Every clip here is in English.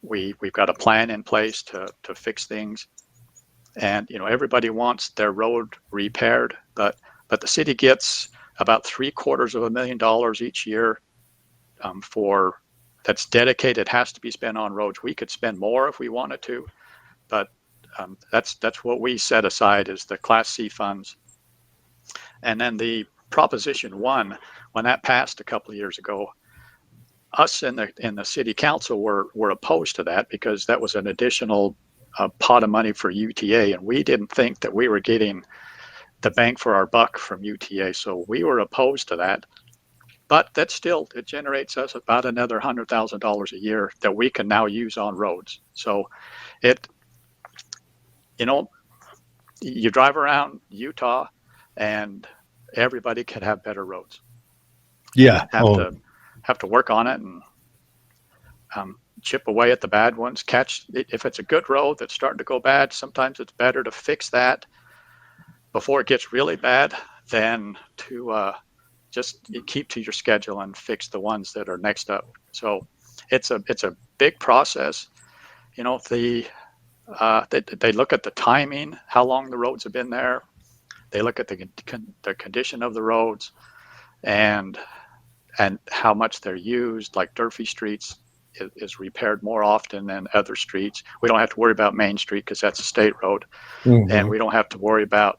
we've got a plan in place to fix things. And, everybody wants their road repaired, but the city gets about $750,000 each year for that's dedicated, has to be spent on roads. We could spend more if we wanted to, but that's what we set aside as the Class C funds. And then the Proposition 1, when that passed a couple of years ago, us in the city council were opposed to that because that was an additional pot of money for UTA, and we didn't think that we were getting the bang for our buck from UTA, so we were opposed to that. But it generates us about another $100,000 a year that we can now use on roads. So you drive around Utah and everybody can have better roads. Yeah. Have to work on it and chip away at the bad ones. If it's a good road that's starting to go bad, sometimes it's better to fix that before it gets really bad than to just keep to your schedule and fix the ones that are next up. So it's a big process. They look at the timing, how long the roads have been there. They look at the condition of the roads and how much they're used. Like Durfee Streets is repaired more often than other streets. We don't have to worry about Main Street because that's a state road. Mm-hmm. And we don't have to worry about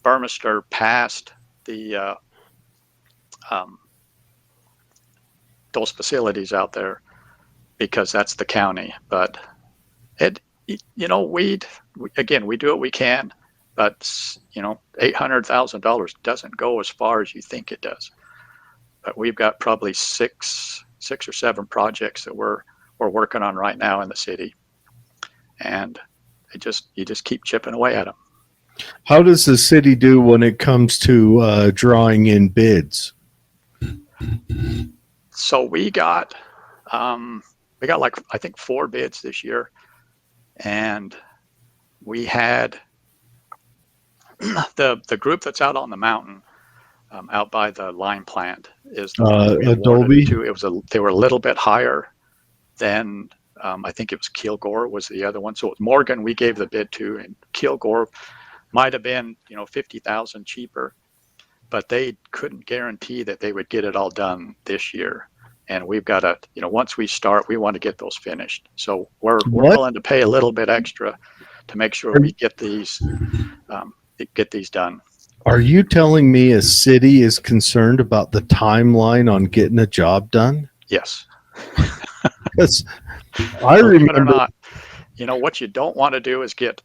Burmester past the those facilities out there because that's the county. But we do what we can, but $800,000 doesn't go as far as you think it does. But we've got probably six or seven projects that we're working on right now in the city, and you just keep chipping away at them. How does the city do when it comes to drawing in bids? So we got like, I think 4 bids this year, and we had the group that's out on the mountain, out by the lime plant is Adobe. They were a little bit higher than I think it was Kilgore was the other one. So Morgan we gave the bid to, and Kilgore might have been $50,000 cheaper, but they couldn't guarantee that they would get it all done this year. And we've got to, once we start, we want to get those finished. So we're willing to pay a little bit extra to make sure we get these done. Are you telling me a city is concerned about the timeline on getting a job done? Yes. Because I remember not. What you don't want to do is get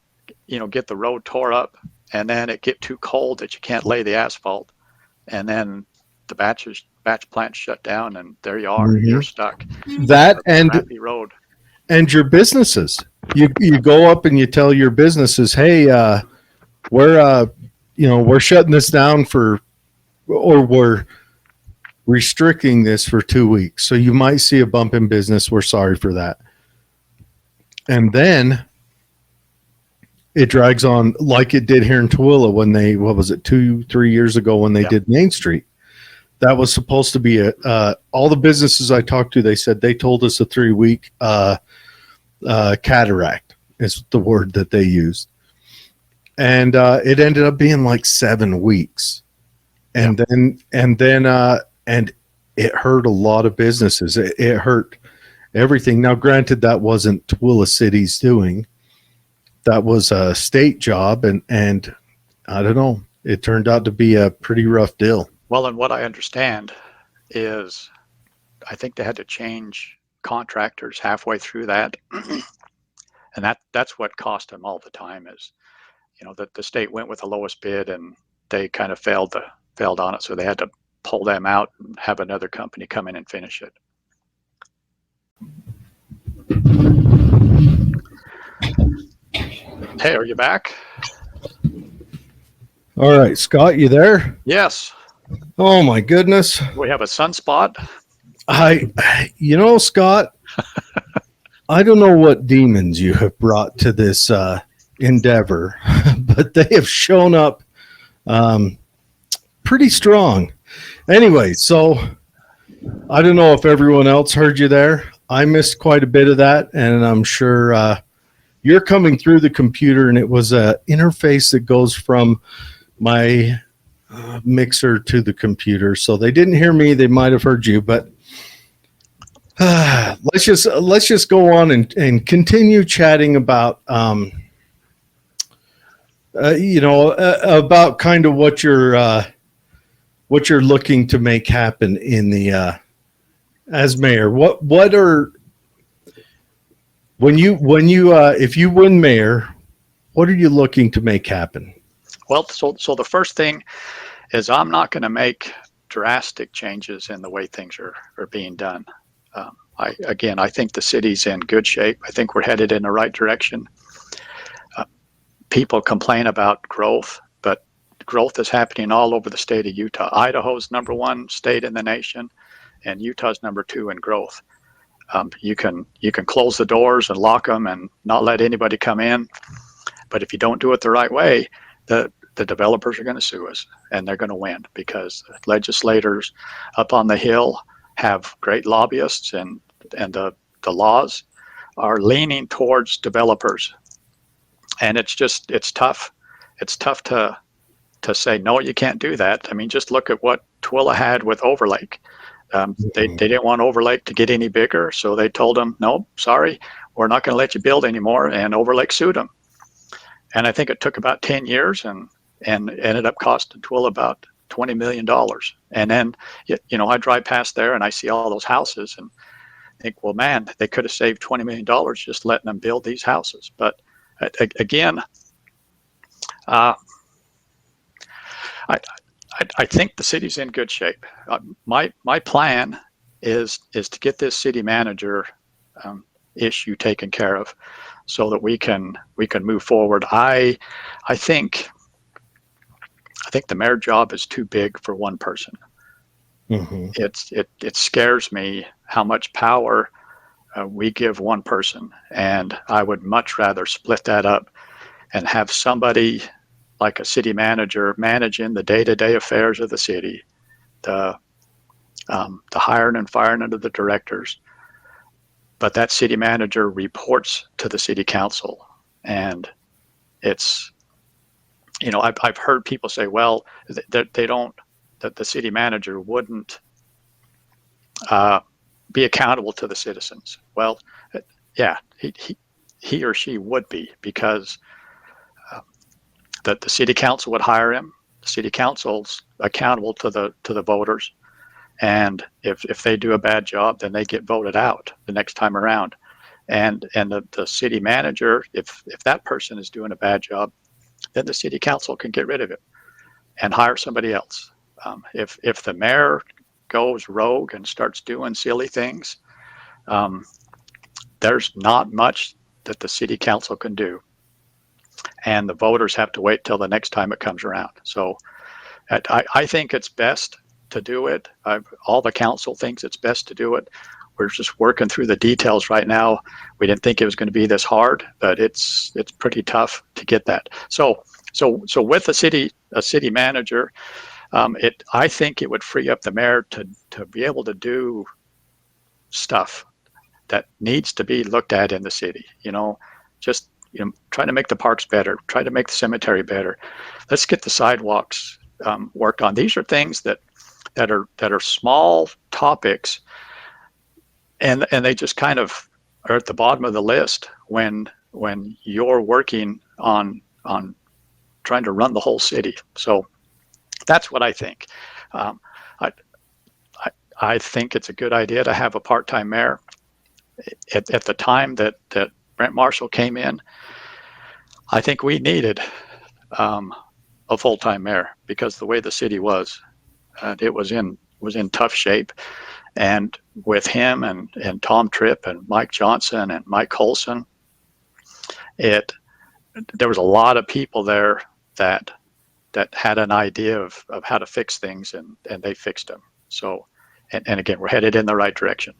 the road tore up and then it get too cold that you can't lay the asphalt, and then the batch plant shut down and there you are. Mm-hmm. You're stuck. That and crappy road. And your businesses. You go up and you tell your businesses, hey, we're shutting this down or we're restricting this for 2 weeks. So you might see a bump in business. We're sorry for that. And then it drags on like it did here in Tooele when they, 2-3 years ago when they did Main Street. That was supposed to be all the businesses I talked to, they told us a 3-week cataract is the word that they used. And it ended up being like 7 weeks. And then it hurt a lot of businesses. It hurt everything. Now, granted, that wasn't Tooele City's doing. That was a state job. And I don't know, it turned out to be a pretty rough deal. Well, and what I understand is I think they had to change contractors halfway through that. And that's what cost them all the time is, that the state went with the lowest bid and they kind of failed on it. So they had to pull them out and have another company come in and finish it. Hey, are you back? All right, Scott, you there? Yes. Oh my goodness. We have a sunspot. Scott, I don't know what demons you have brought to this endeavor, but they have shown up pretty strong. Anyway, so I don't know if everyone else heard you there. I missed quite a bit of that, and I'm sure you're coming through the computer, and it was a interface that goes from my mixer to the computer. So they didn't hear me. They might have heard you, but let's just go on and continue chatting about about kind of what you're looking to make happen in the as mayor. What are when you if you win mayor, what are you looking to make happen? Well, so the first thing is I'm not going to make drastic changes in the way things are being done. I think the city's in good shape. I think we're headed in the right direction. People complain about growth, but growth is happening all over the state of Utah. Idaho's #1 state in the nation, and Utah's #2 in growth. You can close the doors and lock them and not let anybody come in, but if you don't do it the right way, the developers are going to sue us, and they're going to win because legislators up on the Hill have great lobbyists, and the laws are leaning towards developers. And it's tough. It's tough to say, no, you can't do that. I mean, just look at what Twilla had with Overlake. They didn't want Overlake to get any bigger, so they told them, no, sorry, we're not going to let you build anymore, and Overlake sued them. And I think it took about 10 years and ended up costing Twilla about $20 million. And then, I drive past there and I see all those houses and think, well, man, they could have saved $20 million just letting them build these houses. But again, I think the city's in good shape. My plan is to get this city manager issue taken care of, so that we can move forward. I think the mayor job is too big for one person. Mm-hmm. It scares me how much power we give one person, and I would much rather split that up and have somebody like a city manager managing the day-to-day affairs of the city, the hiring and firing of the directors. But that city manager reports to the city council, and it's, I've heard people say, well, that the city manager wouldn't be accountable to the citizens. Well, yeah, he or she would be, because the city council would hire him. The city council's accountable to the voters. And if they do a bad job, then they get voted out the next time around. And the city manager, if that person is doing a bad job, then the city council can get rid of it and hire somebody else. If the mayor goes rogue and starts doing silly things, there's not much that the city council can do. And the voters have to wait till the next time it comes around. So I think it's best to do it. All the council thinks it's best to do it. We're just working through the details right now. We didn't think it was going to be this hard, but it's pretty tough to get that. So with a city manager, I think it would free up the mayor to be able to do stuff that needs to be looked at in the city. Try to make the parks better, try to make the cemetery better. Let's get the sidewalks worked on. These are things that are small topics, and they just kind of are at the bottom of the list when you're working on trying to run the whole city. So that's what I think. I think it's a good idea to have a part-time mayor. At the time that Brent Marshall came in, I think we needed a full-time mayor, because the way the city was, it was in tough shape. And with him and Tom Tripp and Mike Johnson and Mike Colson, there was a lot of people there that had an idea of how to fix things, and they fixed them. So, and again, we're headed in the right direction.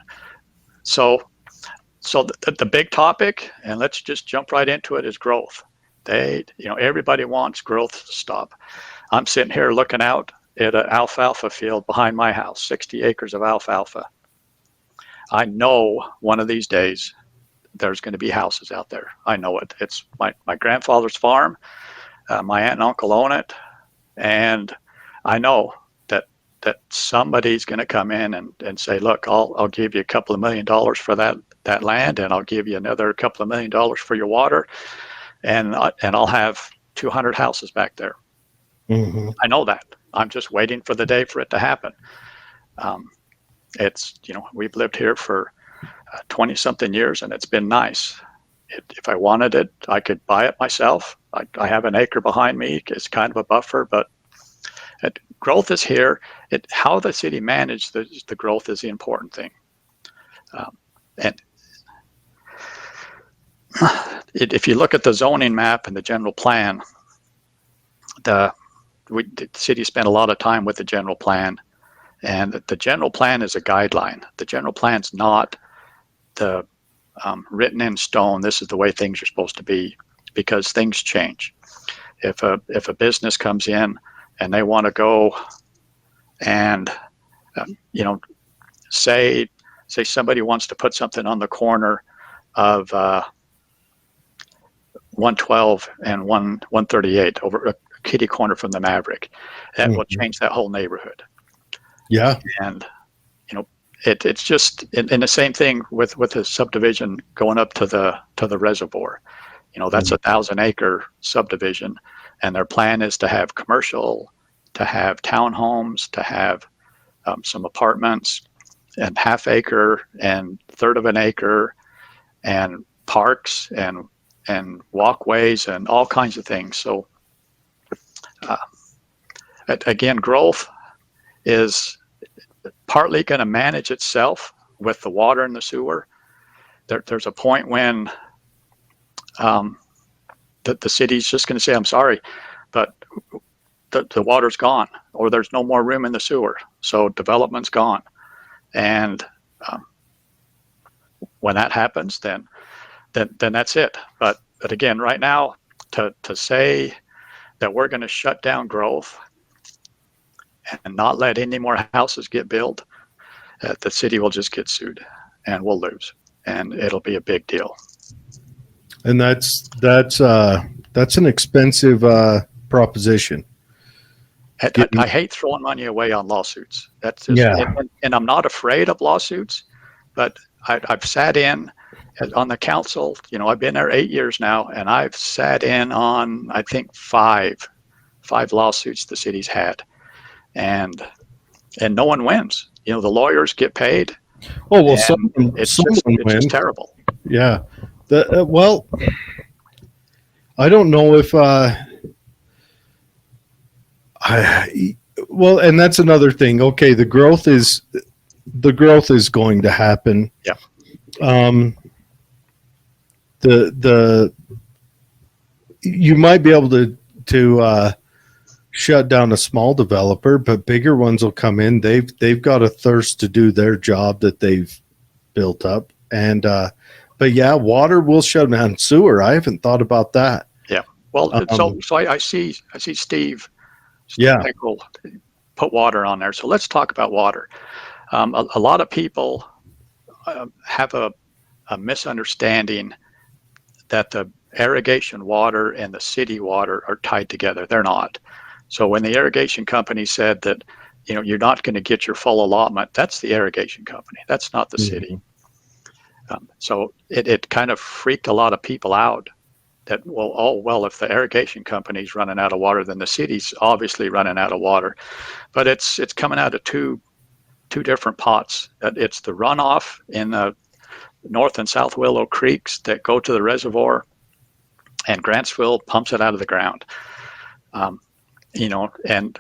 So the big topic, and let's just jump right into it, is growth. Everybody wants growth to stop. I'm sitting here looking out at an alfalfa field behind my house, 60 acres of alfalfa. I know one of these days there's going to be houses out there. I know it. It's my grandfather's farm. My aunt and uncle own it, and I know that somebody's going to come in and say, look, I'll give you a couple of $1 million for that land, and I'll give you another couple of $1 million for your water, and I'll have 200 houses back there. Mm-hmm. I know that. I'm just waiting for the day for it to happen. It's, we've lived here for 20 something years, and it's been nice. If I wanted it, I could buy it myself. I have an acre behind me. It's kind of a buffer, but growth is here. How the city managed the growth is the important thing. And if you look at the zoning map and the general plan, the city spent a lot of time with the general plan, and the general plan is a guideline. The general plan's not the written in stone, this is the way things are supposed to be, because things change. If a business comes in and they want to go and say somebody wants to put something on the corner of 112 and 138 over a kitty corner from the Maverick, that will change that whole neighborhood. Yeah. And it's just in the same thing with the subdivision going up to the reservoir. That's a 1,000-acre subdivision, and their plan is to have commercial, to have townhomes, to have some apartments, and half-acre and third of an acre, and parks and walkways and all kinds of things. So again, growth is partly going to manage itself with the water and the sewer. There's a point when the city's just going to say, I'm sorry, but the water's gone, or there's no more room in the sewer, so development's gone. And when that happens, then that's it. But again, right now, to say that we're going to shut down growth and not let any more houses get built, the city will just get sued, and we'll lose, and it'll be a big deal. And that's an expensive proposition. I hate throwing money away on lawsuits. That's just, and I'm not afraid of lawsuits, but I've sat in on the council. I've been there 8 years now, and I've sat in on, I think, five lawsuits the city's had, and no one wins. The lawyers get paid. Oh well, it's just terrible. Yeah. Well, I don't know if and that's another thing. Okay, the growth is going to happen. Yeah. You might be able to shut down a small developer, but bigger ones will come in. They've got a thirst to do their job that they've built up, and but yeah, water will shut down. Sewer, I haven't thought about that. Yeah. Well, so I see Steve Yeah. Pickrell put water on there. So let's talk about water. A lot of people have a misunderstanding that the irrigation water and the city water are tied together. They're not. So when the irrigation company said that, you're not going to get your full allotment, that's the irrigation company. That's not the city. So it kind of freaked a lot of people out that, if the irrigation company's running out of water, then the city's obviously running out of water. But it's coming out of two different pots. It's the runoff in the North and South Willow Creeks that go to the reservoir, and Grantsville pumps it out of the ground. And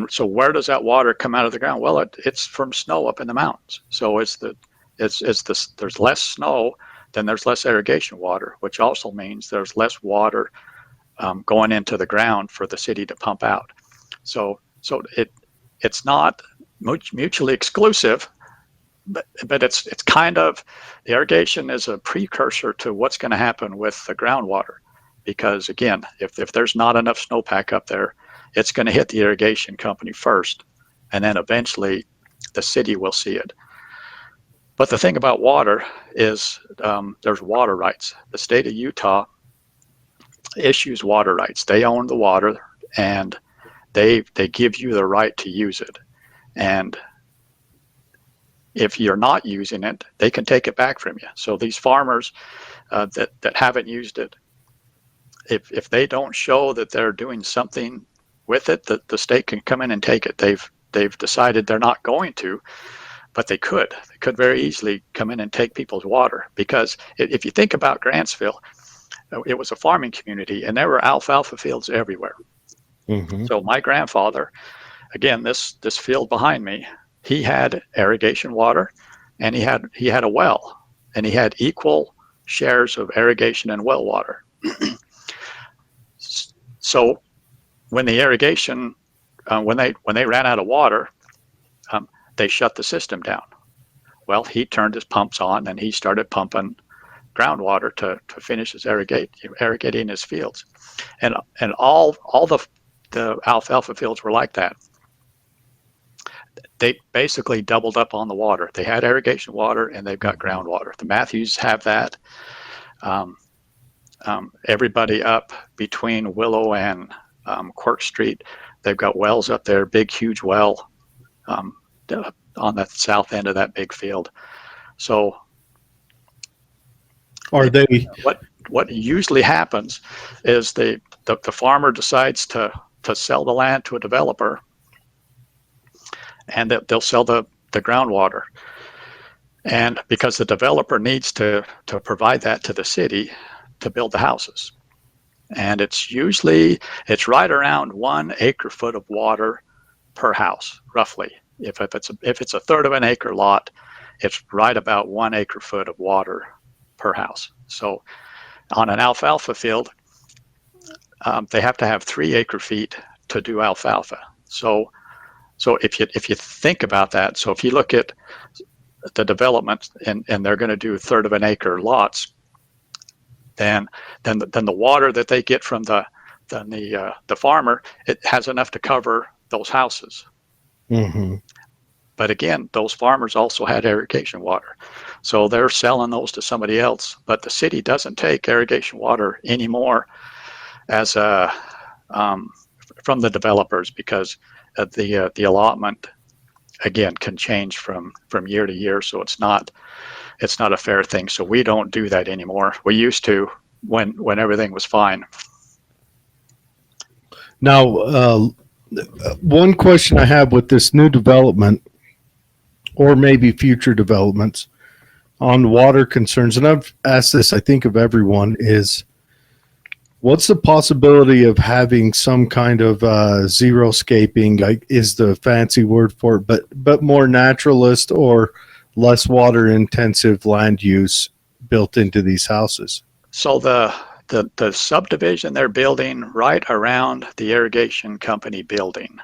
so where does that water come out of the ground? Well, it's from snow up in the mountains. So there's less snow, then there's less irrigation water, which also means there's less water going into the ground for the city to pump out. So it's not mutually exclusive, but it's kind of, the irrigation is a precursor to what's going to happen with the groundwater, because again, if there's not enough snowpack up there, it's going to hit the irrigation company first, and then eventually the city will see it. But the thing about water is there's water rights. The state of Utah issues water rights. They own the water, and they give you the right to use it. And if you're not using it, they can take it back from you. So these farmers that haven't used it, if they don't show that they're doing something with it, the state can come in and take it. They've decided they're not going to, but they could. They could very easily come in and take people's water, because if you think about Grantsville, it was a farming community, and there were alfalfa fields everywhere. Mm-hmm. So my grandfather, again, this field behind me, he had irrigation water, and he had a well, and he had equal shares of irrigation and well water. So when the irrigation, when they ran out of water, they shut the system down. Well, he turned his pumps on, and he started pumping groundwater to finish his irrigating his fields, and all the alfalfa fields were like that. They basically doubled up on the water. They had irrigation water, and they've got groundwater. The Matthews have that. Everybody up between Willow and Quirk Street, they've got wells up there, big, huge well on the south end of that big field. So Are they? What usually happens is the farmer decides to sell the land to a developer, and they'll sell the groundwater. And because the developer needs to provide that to the city to build the houses. And it's right around 1 acre foot of water per house, roughly. If it's a third of an acre lot, it's right about 1 acre foot of water per house. So on an alfalfa field, they have to have 3 acre feet to do alfalfa. So if you think about that, so if you look at the development and they're going to do a third of an acre lots, then the water that they get from the farmer, it has enough to cover those houses. Mm-hmm. But again, those farmers also had irrigation water, so they're selling those to somebody else. But the city doesn't take irrigation water anymore as from the developers, because the allotment again can change from year to year, so it's not a fair thing. So we don't do that anymore. We used to when everything was fine. Now, one question I have with this new development, or maybe future developments on water concerns, and I've asked this, I think, of everyone, is what's the possibility of having some kind of xeriscaping, like is the fancy word for it, but more naturalist or less water intensive land use built into these houses? So the subdivision they're building right around the irrigation company building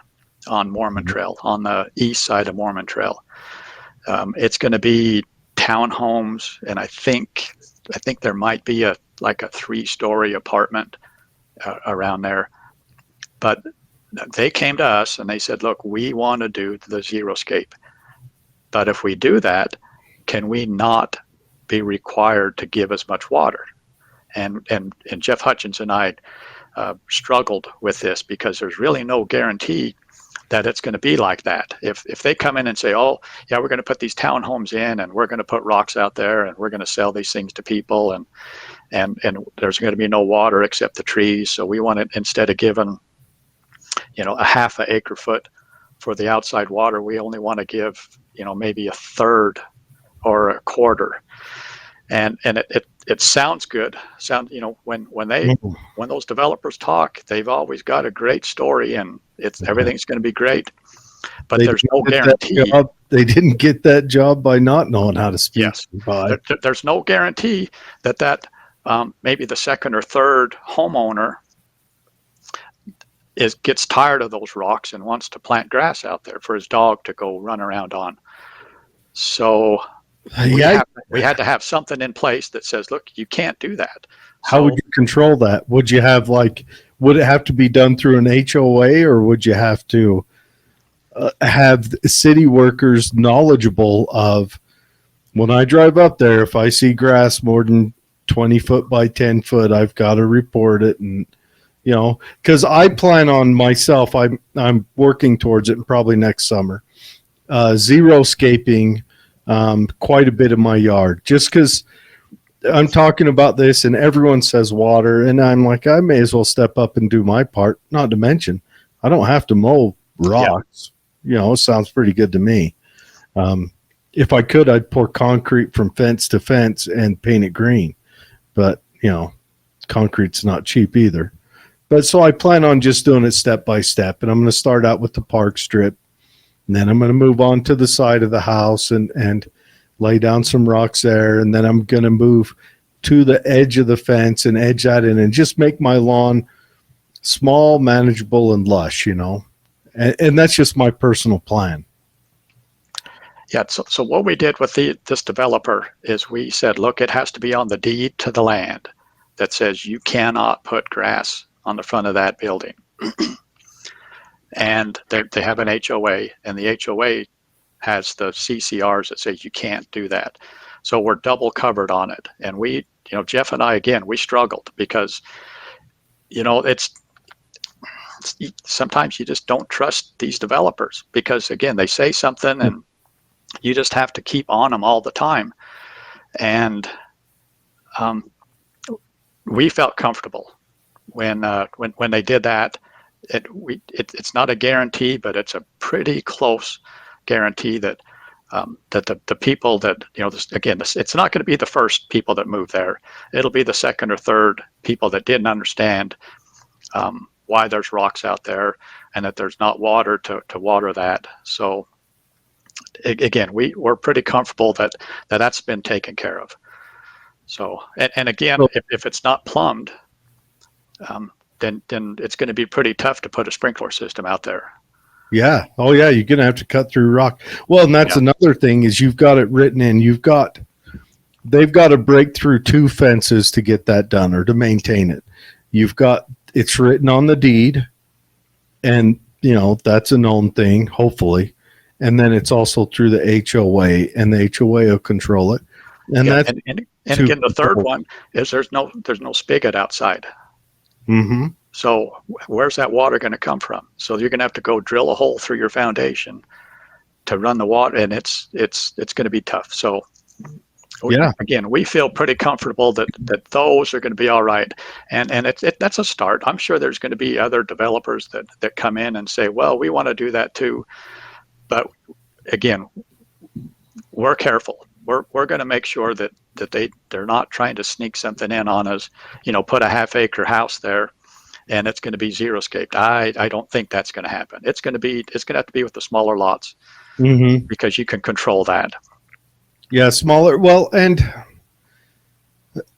on Mormon Trail, on the east side of Mormon Trail, it's going to be townhomes, and I think there might be a 3-story apartment around there. But they came to us and they said, look, we want to do the xeriscape, but if we do that, can we not be required to give as much water? And Jeff Hutchins and I struggled with this, because there's really no guarantee that it's going to be like that. If they come in and say, oh yeah, we're going to put these townhomes in, and we're going to put rocks out there, and we're going to sell these things to people, and there's going to be no water except the trees, so we want it, instead of giving a half a acre foot for the outside water, we only want to give maybe a third or a quarter. And it sounds good. When those developers talk, they've always got a great story, and everything's going to be great. But there's no guarantee. They didn't get that job by not knowing how to speak. Yes, there's no guarantee that maybe the second or third homeowner gets tired of those rocks and wants to plant grass out there for his dog to go run around on. So we had to have something in place that says, look, you can't do that. How would you control that? Would you have would it have to be done through an HOA, or would you have to have city workers knowledgeable of When I drive up there, if I see grass more than 20 foot by 10 foot, I've got to report it. And, because I plan on myself, I'm working towards it, and probably next summer, zero scaping quite a bit of my yard, just because I'm talking about this and everyone says water. And I'm like, I may as well step up and do my part. Not to mention, I don't have to mow rocks. It sounds pretty good to me. If I could, I'd pour concrete from fence to fence and paint it green. But, concrete's not cheap either. But so I plan on just doing it step by step. And I'm going to start out with the park strip. And then I'm going to move on to the side of the house and lay down some rocks there. And then I'm going to move to the edge of the fence and edge that in and just make my lawn small, manageable, and lush, And that's just my personal plan. Yeah. So what we did with this developer is we said, look, it has to be on the deed to the land that says you cannot put grass on the front of that building. And they have an HOA, and the HOA has the CCRs that say you can't do that. So we're double covered on it. And we, Jeff and I, again, we struggled because, it's sometimes you just don't trust these developers because, again, they say something and you just have to keep on them all the time. And we felt comfortable when they did that. It's not a guarantee, but it's a pretty close guarantee that the people that, it's not going to be the first people that move there. It'll be the second or third people that didn't understand why there's rocks out there and that there's not water to water that. So again, we're pretty comfortable that that's been taken care of. So, and again, if it's not plumbed, then it's going to be pretty tough to put a sprinkler system out there. Yeah. Oh yeah. You're going to have to cut through rock. Well, and that's another thing is you've got it written in, they've got to break through 2 fences to get that done or to maintain it. It's written on the deed and that's a known thing, hopefully. And then it's also through the HOA and the HOA will control it. And that's and again, the third one is there's no spigot outside. Mm-hmm. So where's that water going to come from? So you're going to have to go drill a hole through your foundation to run the water, and it's going to be tough. So again, we feel pretty comfortable that those are going to be all right, and that's a start. I'm sure there's going to be other developers that come in and say, well, we want to do that too, but again, we're careful. We're going to make sure that they're not trying to sneak something in on us, put a half-acre house there and it's going to be zero scaped. I don't think that's going to happen. It's going to have to be with the smaller lots because you can control that. Yeah, smaller. Well, and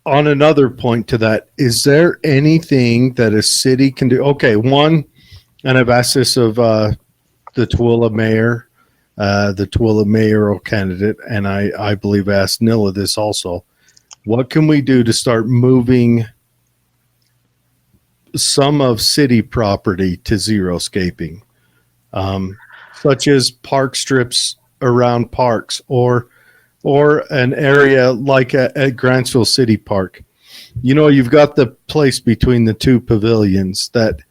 on another point to that, is there anything that a city can do? Okay, one, and I've asked this of the Tooele mayor, the Tooele mayoral candidate, and I believe I asked Nilla this also. What can we do to start moving some of city property to zero scaping, such as park strips around parks or an area like at Grantsville City Park? You've got the place between the 2 pavilions that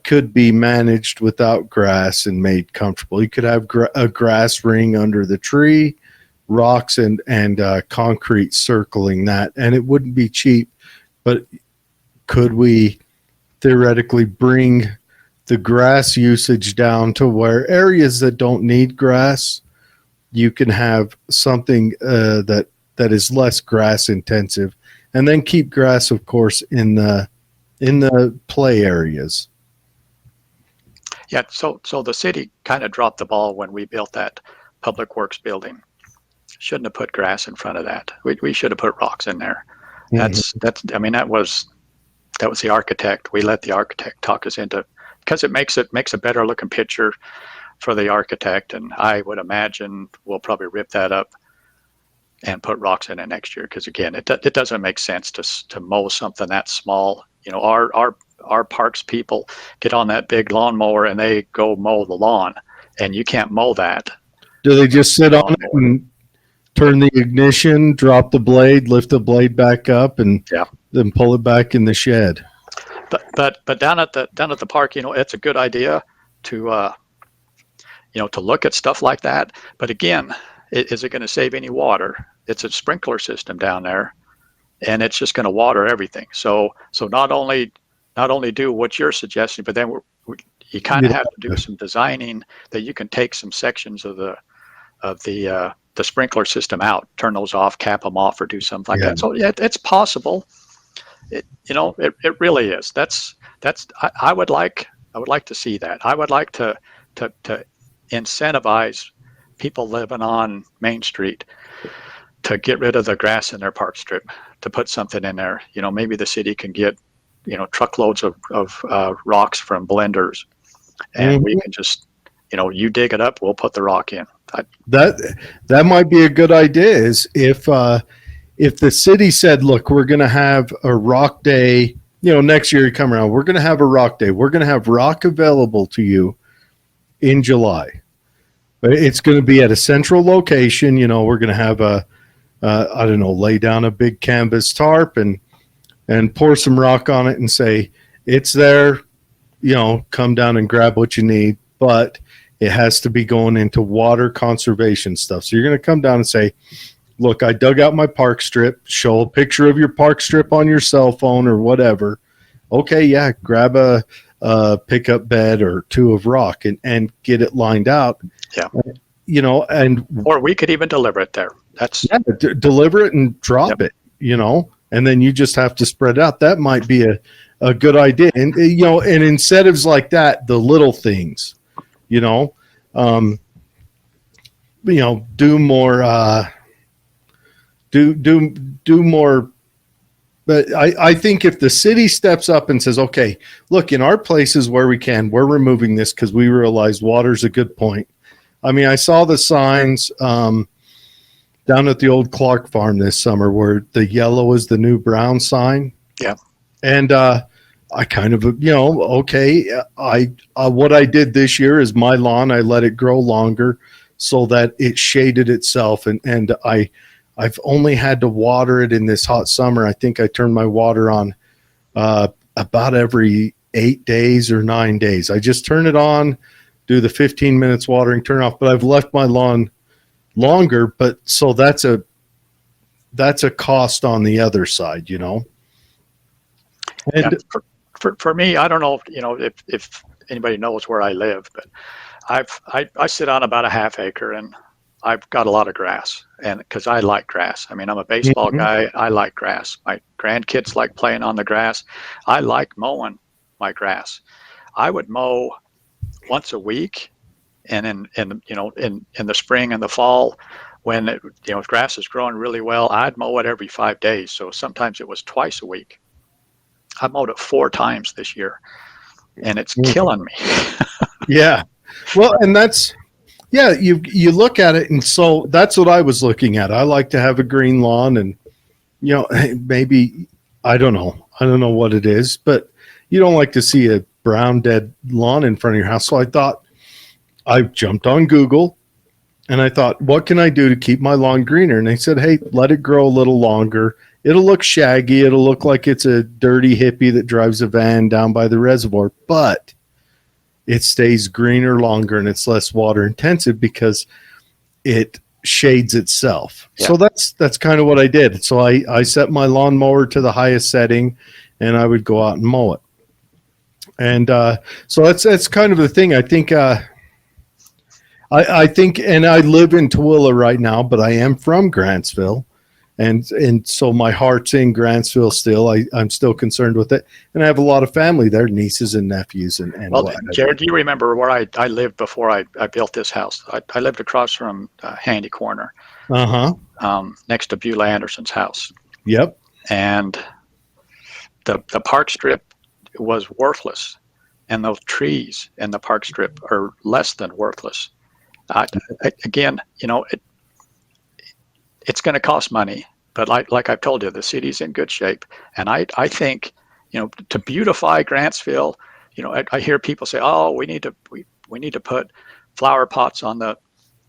could be managed without grass and made comfortable. You could have a grass ring under the tree, rocks and concrete circling that, and it wouldn't be cheap, but could we theoretically bring the grass usage down to where areas that don't need grass, you can have something that is less grass intensive, and then keep grass, of course, in the play areas. Yeah, so the city kind of dropped the ball when we built that public works building. Shouldn't have put grass in front of that. We should have put rocks in there. That was the architect. We let the architect talk us into, because it makes a better looking picture for the architect. And I would imagine we'll probably rip that up and put rocks in it next year. Because again, it doesn't make sense to mow something that small. Our parks people get on that big lawnmower and they go mow the lawn, and you can't mow that. Do they just sit on it and turn the ignition, drop the blade, lift the blade back up, and Yeah. then pull it back in the shed. But down at the park, it's a good idea to to look at stuff like that. But again, is it going to save any water? It's a sprinkler system down there, and it's just going to water everything. So not only do what you're suggesting, but then you kind of have to do some designing that you can take some sections of the sprinkler system out, turn those off, cap them off, or do something like that. So yeah, it's possible. It really is. I would like to see that. I would like to incentivize people living on Main Street to get rid of the grass in their park strip, to put something in there. Maybe the city can get truckloads of rocks from blenders, and we can just you dig it up, we'll put the rock in. That might be a good idea. Is if the city said, look, we're going to have a rock day, next year you come around, we're going to have a rock day. We're going to have rock available to you in July. But it's going to be at a central location. We're going to have lay down a big canvas tarp and pour some rock on it and say, it's there, come down and grab what you need. But it has to be going into water conservation stuff. So you're going to come down and say, look, I dug out my park strip, show a picture of your park strip on your cell phone or whatever. Okay, yeah, grab a pickup bed or two of rock and get it lined out. Yeah. Or we could even deliver it there. Deliver it and drop it, and then you just have to spread out. That might be a good idea. And, and incentives like that, the little things, do more, do more. But I think if the city steps up and says, okay, look, in our places where we can, we're removing this because we realize water's a good point. I mean, I saw the signs down at the old Clark farm this summer where the yellow is the new brown sign. Yeah. And I kind of, okay, what I did this year is my lawn, I let it grow longer so that it shaded itself. And I've only had to water it in this hot summer. I think I turned my water on about every 8 days or 9 days. I just turn it on, do the 15 minutes watering, turn off, but I've left my lawn longer. But so that's a cost on the other side, And yeah, for me, I don't know, if anybody knows where I live, but I sit on about a half acre and I've got a lot of grass, and because I like grass. I mean, I'm a baseball guy. I like grass. My grandkids like playing on the grass. I like mowing my grass. I would mow once a week, and in the spring and the fall, when grass is growing really well, I'd mow it every 5 days. So sometimes it was twice a week. I mowed it 4 times this year, and it's killing me. Yeah. Well, and yeah, you look at it, and so that's what I was looking at. I like to have a green lawn, and maybe I don't know what it is, but you don't like to see a brown dead lawn in front of your house. So I jumped on Google, and I thought, what can I do to keep my lawn greener? And they said, hey, let it grow a little longer. It'll look shaggy. It'll look like it's a dirty hippie that drives a van down by the reservoir, but it stays greener longer and it's less water intensive because it shades itself. Yeah. So that's kind of what I did. So I set my lawnmower to the highest setting and I would go out and mow it. And so that's kind of the thing. I think I think, and I live in Tooele right now, but I am from Grantsville. And so my heart's in Grantsville still. I'm still concerned with it. And I have a lot of family there, nieces and nephews. And well, Jared, do you remember where I lived before I built this house? I lived across from Handy Corner, next to Beulah Anderson's house. Yep. And the park strip was worthless. And those trees in the park strip are less than worthless. Again, it's going to cost money, but like I've told you, the city's in good shape. And I think, to beautify Grantsville, I hear people say, oh, we need to put flower pots on the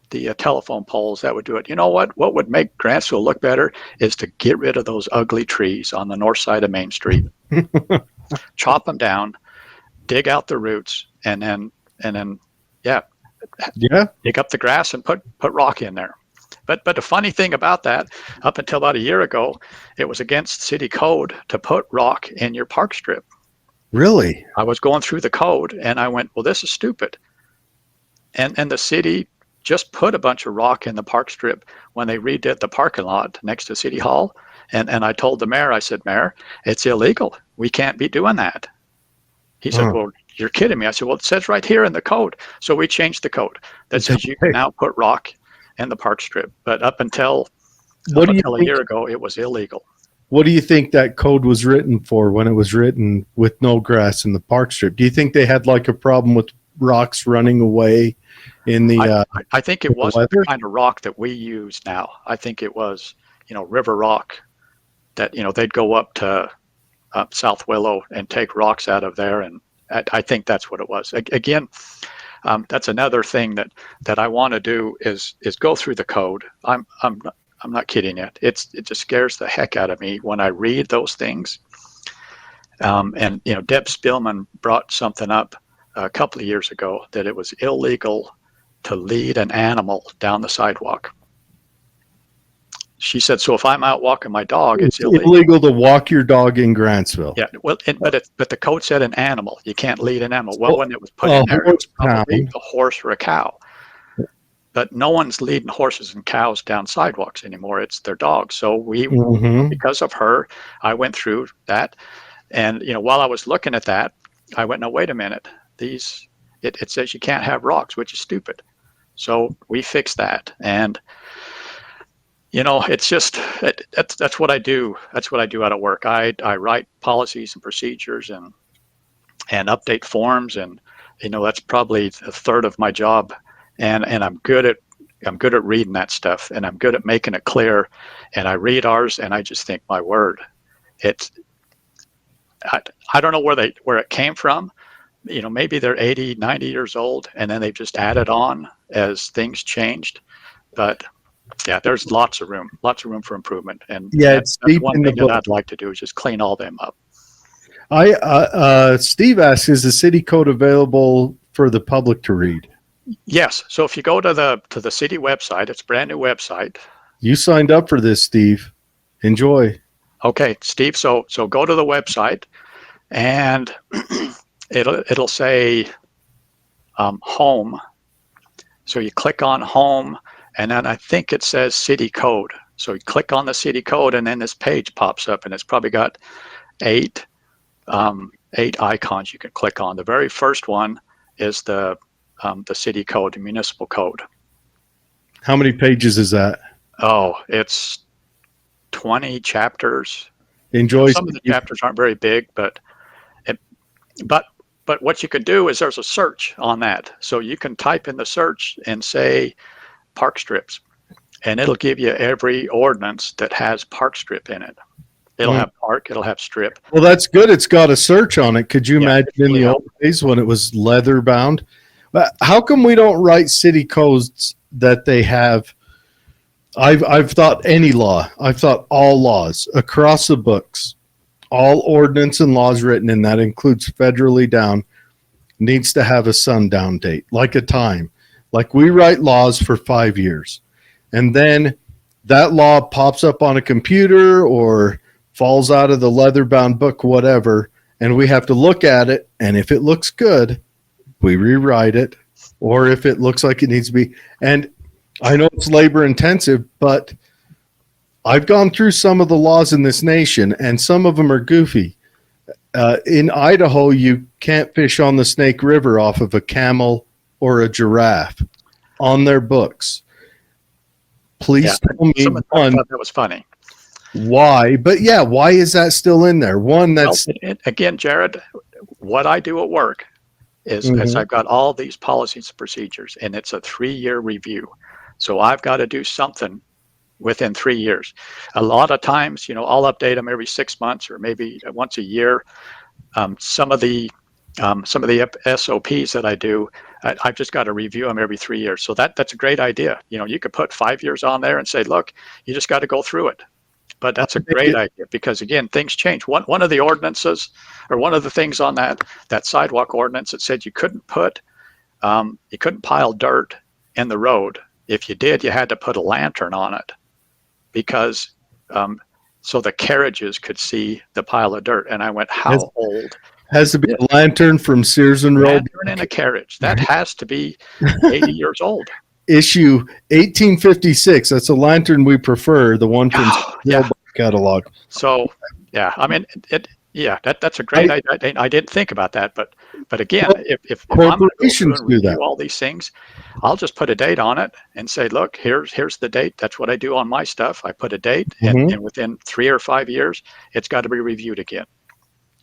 the telephone poles that would do it. You know what would make Grantsville look better is to get rid of those ugly trees on the north side of Main Street. Chop them down, dig out the roots, and then yeah, dig up the grass and put rock in there. But the funny thing about that, up until about a year ago, it was against city code to put rock in your park strip. Really? I was going through the code and I went, well, this is stupid. And the city just put a bunch of rock in the park strip when they redid the parking lot next to City Hall. And I told the mayor, I said, Mayor, it's illegal. We can't be doing that. He said, well, you're kidding me. I said, well, it says right here in the code. So we changed the code that says you can now put rock in the park strip. But up until a year ago, it was illegal. What do you think that code was written for when it was written with no grass in the park strip? Do you think they had like a problem with rocks running away in the I think it wasn't the kind of rock that we use now. I think it was, river rock that, they'd go up to South Willow and take rocks out of there. And I think that's what it was. Again, that's another thing that I want to do is go through the code. I'm not kidding you. It just scares the heck out of me when I read those things. And Deb Spillman brought something up a couple of years ago that it was illegal to lead an animal down the sidewalk. She said, so if I'm out walking my dog, it's illegal to walk your dog in Grantsville. Yeah, well, but the code said an animal. You can't lead an animal. Well, when it was put in there, it was probably a horse or a cow. But no one's leading horses and cows down sidewalks anymore. It's their dogs. So because of her, I went through that. And, while I was looking at that, I went, no, wait a minute. It says you can't have rocks, which is stupid. So we fixed that. And, it's just, that's what I do. That's what I do out of work. I write policies and procedures and update forms. And, that's probably a third of my job. And I'm good at reading that stuff, and I'm good at making it clear. And I read ours, and I just think, my word, I don't know where it came from. Maybe they're 80, 90 years old, and then they've just added on as things changed. But yeah, there's lots of room for improvement. And that's one thing that I'd like to do is just clean all them up. Steve asks, is the city code available for the public to read? Yes. So if you go to the city website, it's a brand new website. You signed up for this, Steve. Enjoy. Okay, Steve. So go to the website, and it'll say home. So you click on home, and then I think it says city code. So you click on the city code, and then this page pops up, and it's probably got eight icons you can click on. The very first one is the city code, the municipal code. How many pages is that? Oh, it's 20 chapters. Enjoy. Some of the chapters aren't very big, but what you could do is there's a search on that. So you can type in the search and say park strips, and it'll give you every ordinance that has park strip in it. It'll have park, it'll have strip. Well, that's good. It's got a search on it. Could you imagine in the old days when it was leather bound? But how come we don't write city codes that they have? I've thought any law. I've thought all laws across the books, all ordinance and laws written, and that includes federally down, needs to have a sundown date, like a time. Like we write laws for 5 years, and then that law pops up on a computer or falls out of the leather-bound book, whatever, and we have to look at it, and if it looks good, we rewrite it, or if it looks like it needs to be. And I know it's labor intensive, but I've gone through some of the laws in this nation, and some of them are goofy. In Idaho, you can't fish on the Snake River off of a camel or a giraffe on their books. Please tell me one. That was funny. Why? But yeah, why is that still in there? One that's again, Jared, what I do at work is I've got all these policies and procedures, and it's a 3-year review. So I've got to do something within 3 years. A lot of times, I'll update them every 6 months or maybe once a year. Some of the some of the SOPs that I do, I've just got to review them every 3 years. So that's a great idea. You could put 5 years on there and say, look, you just got to go through it. But that's a great idea because, again, things change. One of the ordinances, or one of the things on that sidewalk ordinance, it said you couldn't pile dirt in the road. If you did, you had to put a lantern on it because so the carriages could see the pile of dirt. And I went, how old? Has to be a lantern from Sears and Roebuck. Lantern in a carriage. That has to be 80 years old. Issue 1856. That's a lantern we prefer, the one from the catalog. So, yeah, I mean, that's a great idea. I didn't think about that, but again, if corporations do that, all these things, I'll just put a date on it and say, look, here's the date. That's what I do on my stuff. I put a date, and within 3 or 5 years, it's got to be reviewed again.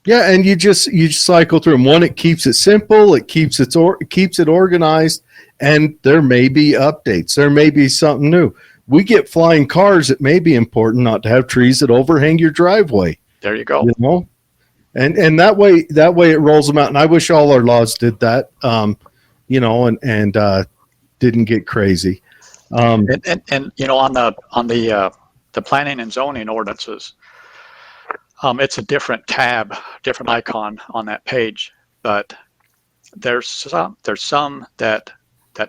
Yeah, and you cycle through them. One, it keeps it simple. It keeps it organized, and there may be updates. There may be something new. We get flying cars. It may be important not to have trees that overhang your driveway. There you go. And that way it rolls them out. And I wish all our laws did that. And didn't get crazy. On the planning and zoning ordinances. It's a different tab, different icon on that page, but there's some that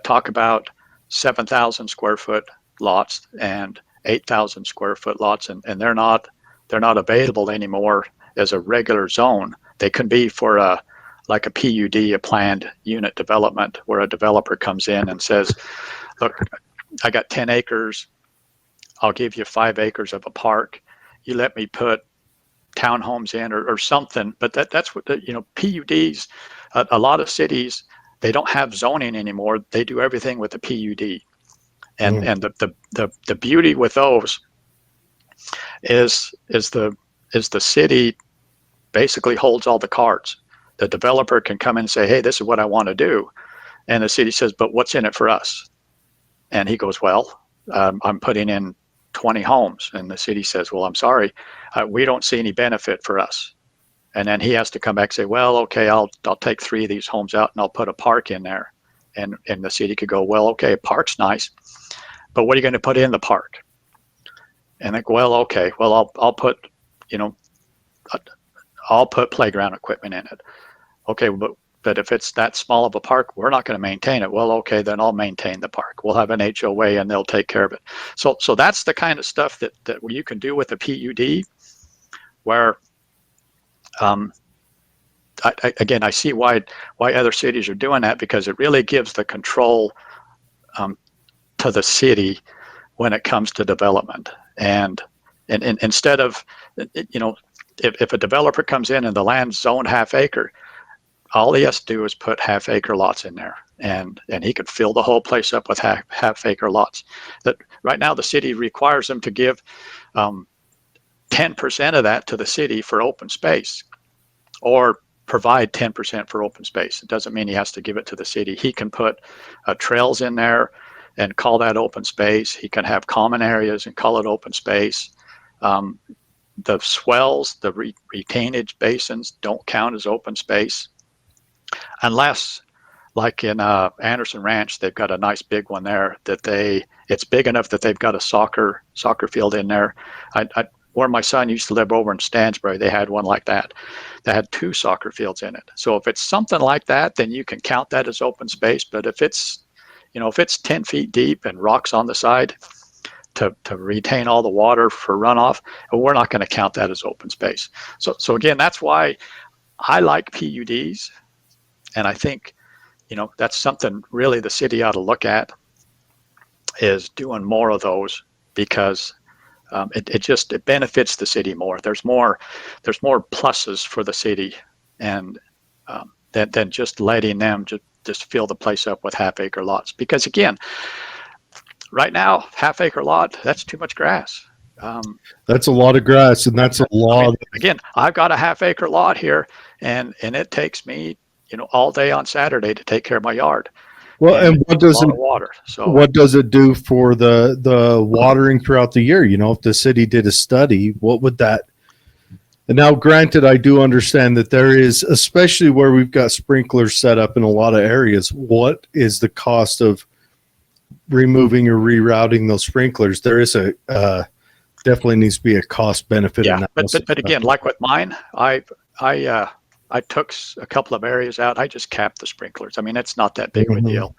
talk about 7,000 square foot lots and 8,000 square foot lots, and they're not available anymore as a regular zone. They can be for a PUD, a planned unit development, where a developer comes in and says, look, I got 10 acres. I'll give you 5 acres of a park. You let me put townhomes in or something, but that's what PUDs. A lot of cities, they don't have zoning anymore. They do everything with the PUD, and the beauty with those is the city basically holds all the cards. The developer can come in and say, hey, this is what I want to do, and the city says, but what's in it for us? And he goes, well, I'm putting in 20 homes, and the city says, well, I'm sorry, we don't see any benefit for us. And then he has to come back and say, well, okay, I'll take 3 of these homes out and I'll put a park in there. And the city could go, well, okay, park's nice, but what are you going to put in the park? And they go, well, okay, well, I'll put playground equipment in it. Okay, but if it's that small of a park, we're not going to maintain it. Well, okay, then I'll maintain the park. We'll have an HOA and they'll take care of it. So that's the kind of stuff that you can do with a PUD, where I see why other cities are doing that, because it really gives the control to the city when it comes to development. And instead of, if a developer comes in and the land's zoned half acre, all he has to do is put half acre lots in there, and he could fill the whole place up with half acre lots. That right now the city requires them to give 10% of that to the city for open space, or provide 10% for open space. It doesn't mean he has to give it to the city. He can put trails in there and call that open space. He can have common areas and call it open space. The swells, the retainage basins don't count as open space, unless, like in Anderson Ranch, they've got a nice big one there it's big enough that they've got a soccer field in there. Where my son used to live over in Stansbury, they had one like that. They had 2 soccer fields in it. So if it's something like that, then you can count that as open space. But if it's 10 feet deep and rocks on the side to retain all the water for runoff, we're not going to count that as open space. So again, that's why I like PUDs. And I think, that's something really the city ought to look at, is doing more of those, because it benefits the city more. There's more pluses for the city, and than just letting them just fill the place up with half acre lots. Because again, right now, half acre lot, that's too much grass. That's a lot of grass, and that's a lot. Again, I've got a half acre lot here, and it takes me, all day on Saturday to take care of my yard. Well, and what does it do for the watering throughout the year? If the city did a study, what would that And now, granted, I do understand that there is, especially where we've got sprinklers set up in a lot of areas, what is the cost of removing or rerouting those sprinklers? There is a definitely needs to be a cost benefit Yeah, analysis. but again, like with mine, I took a couple of areas out. I just capped the sprinklers. I mean, it's not that big of a deal.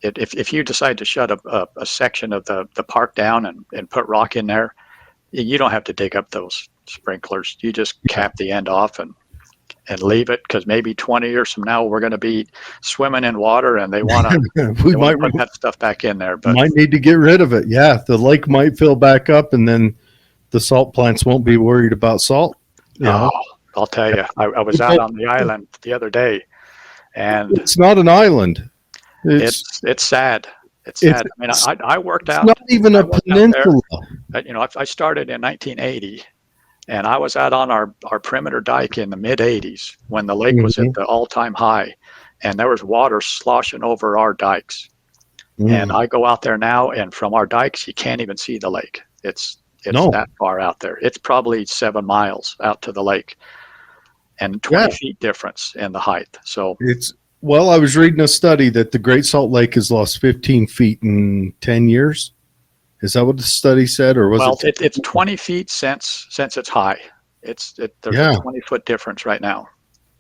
If you decide to shut a section of the park down and put rock in there, you don't have to dig up those sprinklers. You just cap the end off and leave it, because maybe 20 years from now we're going to be swimming in water and they want to we might put that stuff back in there. But might need to get rid of it. Yeah, the lake might fill back up, and then the salt plants won't be worried about salt. oh, I'll tell you, I was out on the island the other day, and it's not an island. It's sad. It's sad. I mean, I worked out. It's not even a peninsula. You know, I started in 1980, and I was out on our perimeter dike in the mid 80s when the lake was at the all-time high, and there was water sloshing over our dikes. And I go out there now, and from our dikes, you can't even see the lake. It's that far out there. It's probably 7 miles out to the lake, and 20 feet difference in the height. So well, I was reading a study that the Great Salt Lake has lost 15 feet in 10 years. Is that what the study said, or was it? It's 20 feet since it's high. There's a 20-foot difference right now,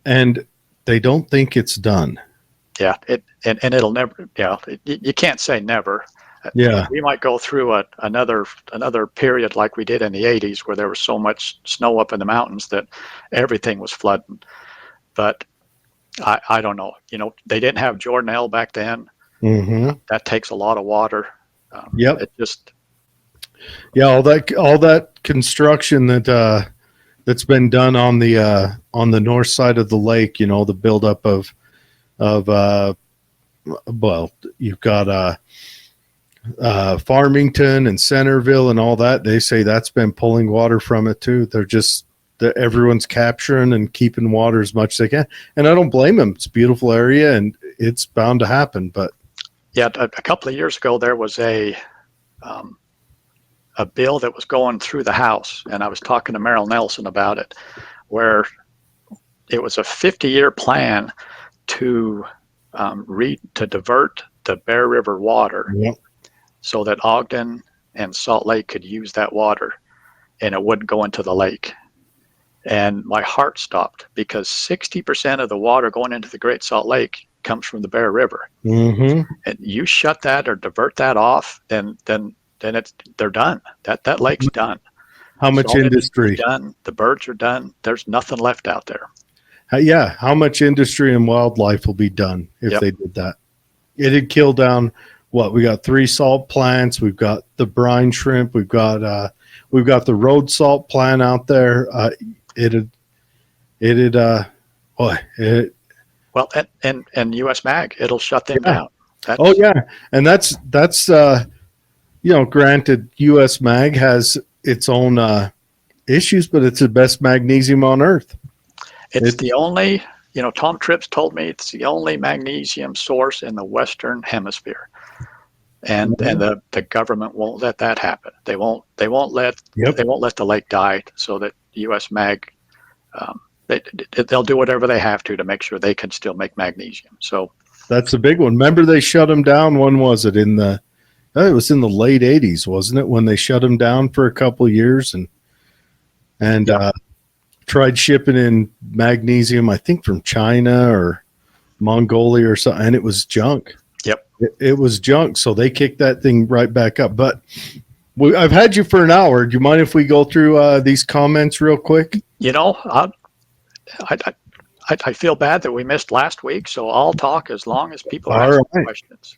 and they don't think it's done. Yeah, and it'll never. Yeah, you can't say never. Yeah, we might go through another period like we did in the 80s, where there was so much snow up in the mountains that everything was flooding. But I don't know. You know, they didn't have Jordan back then. That takes a lot of water. It just all that construction that's been done on the north side of the lake. You know, the buildup of well, you've got Farmington and Centerville and all that. They say that's been pulling water from it too. Everyone's capturing and keeping water as much as they can, and I don't blame them. It's a beautiful area, and it's bound to happen. But yeah, a couple of years ago there was a bill that was going through the House, and I was talking to Merrill Nelson about it, where it was a 50-year plan to divert the Bear River water so that Ogden and Salt Lake could use that water, and it wouldn't go into the lake. And my heart stopped, because 60% of the water going into the Great Salt Lake comes from the Bear River. And you shut that or divert that off, then they're done. That lake's done. How much industry? Done. The birds are done. There's nothing left out there. How much industry and wildlife will be done if they did that? It'd kill down what we got. 3 salt plants. We've got the brine shrimp. We've got the road salt plant out there. Well, and US Mag, it'll shut them down. And that's granted, US Mag has its own issues, but it's the best magnesium on earth. It's the only, Tom Tripp's told me it's the only magnesium source in the Western Hemisphere. And the government won't let that happen. They won't let the lake die, so that US Mag, they'll do whatever they have to make sure they can still make magnesium. So that's a big one. Remember, they shut them down. When was it? It was in the late 80s, wasn't it? When they shut them down for a couple of years and tried shipping in magnesium, I think from China or Mongolia or something, and it was junk. It was junk, so they kicked that thing right back up. But I've had you for an hour. Do you mind if we go through these comments real quick? I feel bad that we missed last week, so I'll talk as long as people ask questions.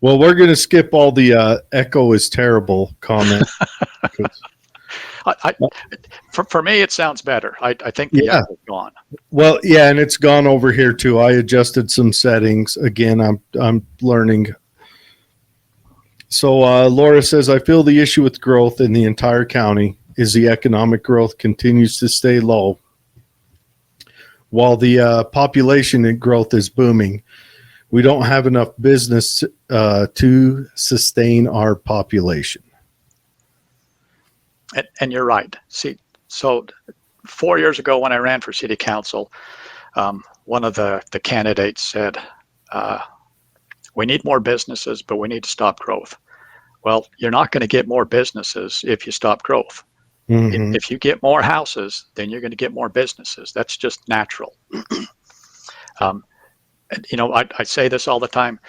Well, we're going to skip all the echo is terrible comments. For me, it sounds better. I think the echo is gone. Well, yeah, and it's gone over here too. I adjusted some settings. Again, I'm learning. So Laura says, I feel the issue with growth in the entire county is the economic growth continues to stay low, while the population growth is booming. We don't have enough business to sustain our population. And you're right. See, so 4 years ago when I ran for city council, one of the candidates said, we need more businesses, but we need to stop growth. Well, you're not going to get more businesses if you stop growth. Mm-hmm. If you get more houses, then you're going to get more businesses. That's just natural. I say this all the time.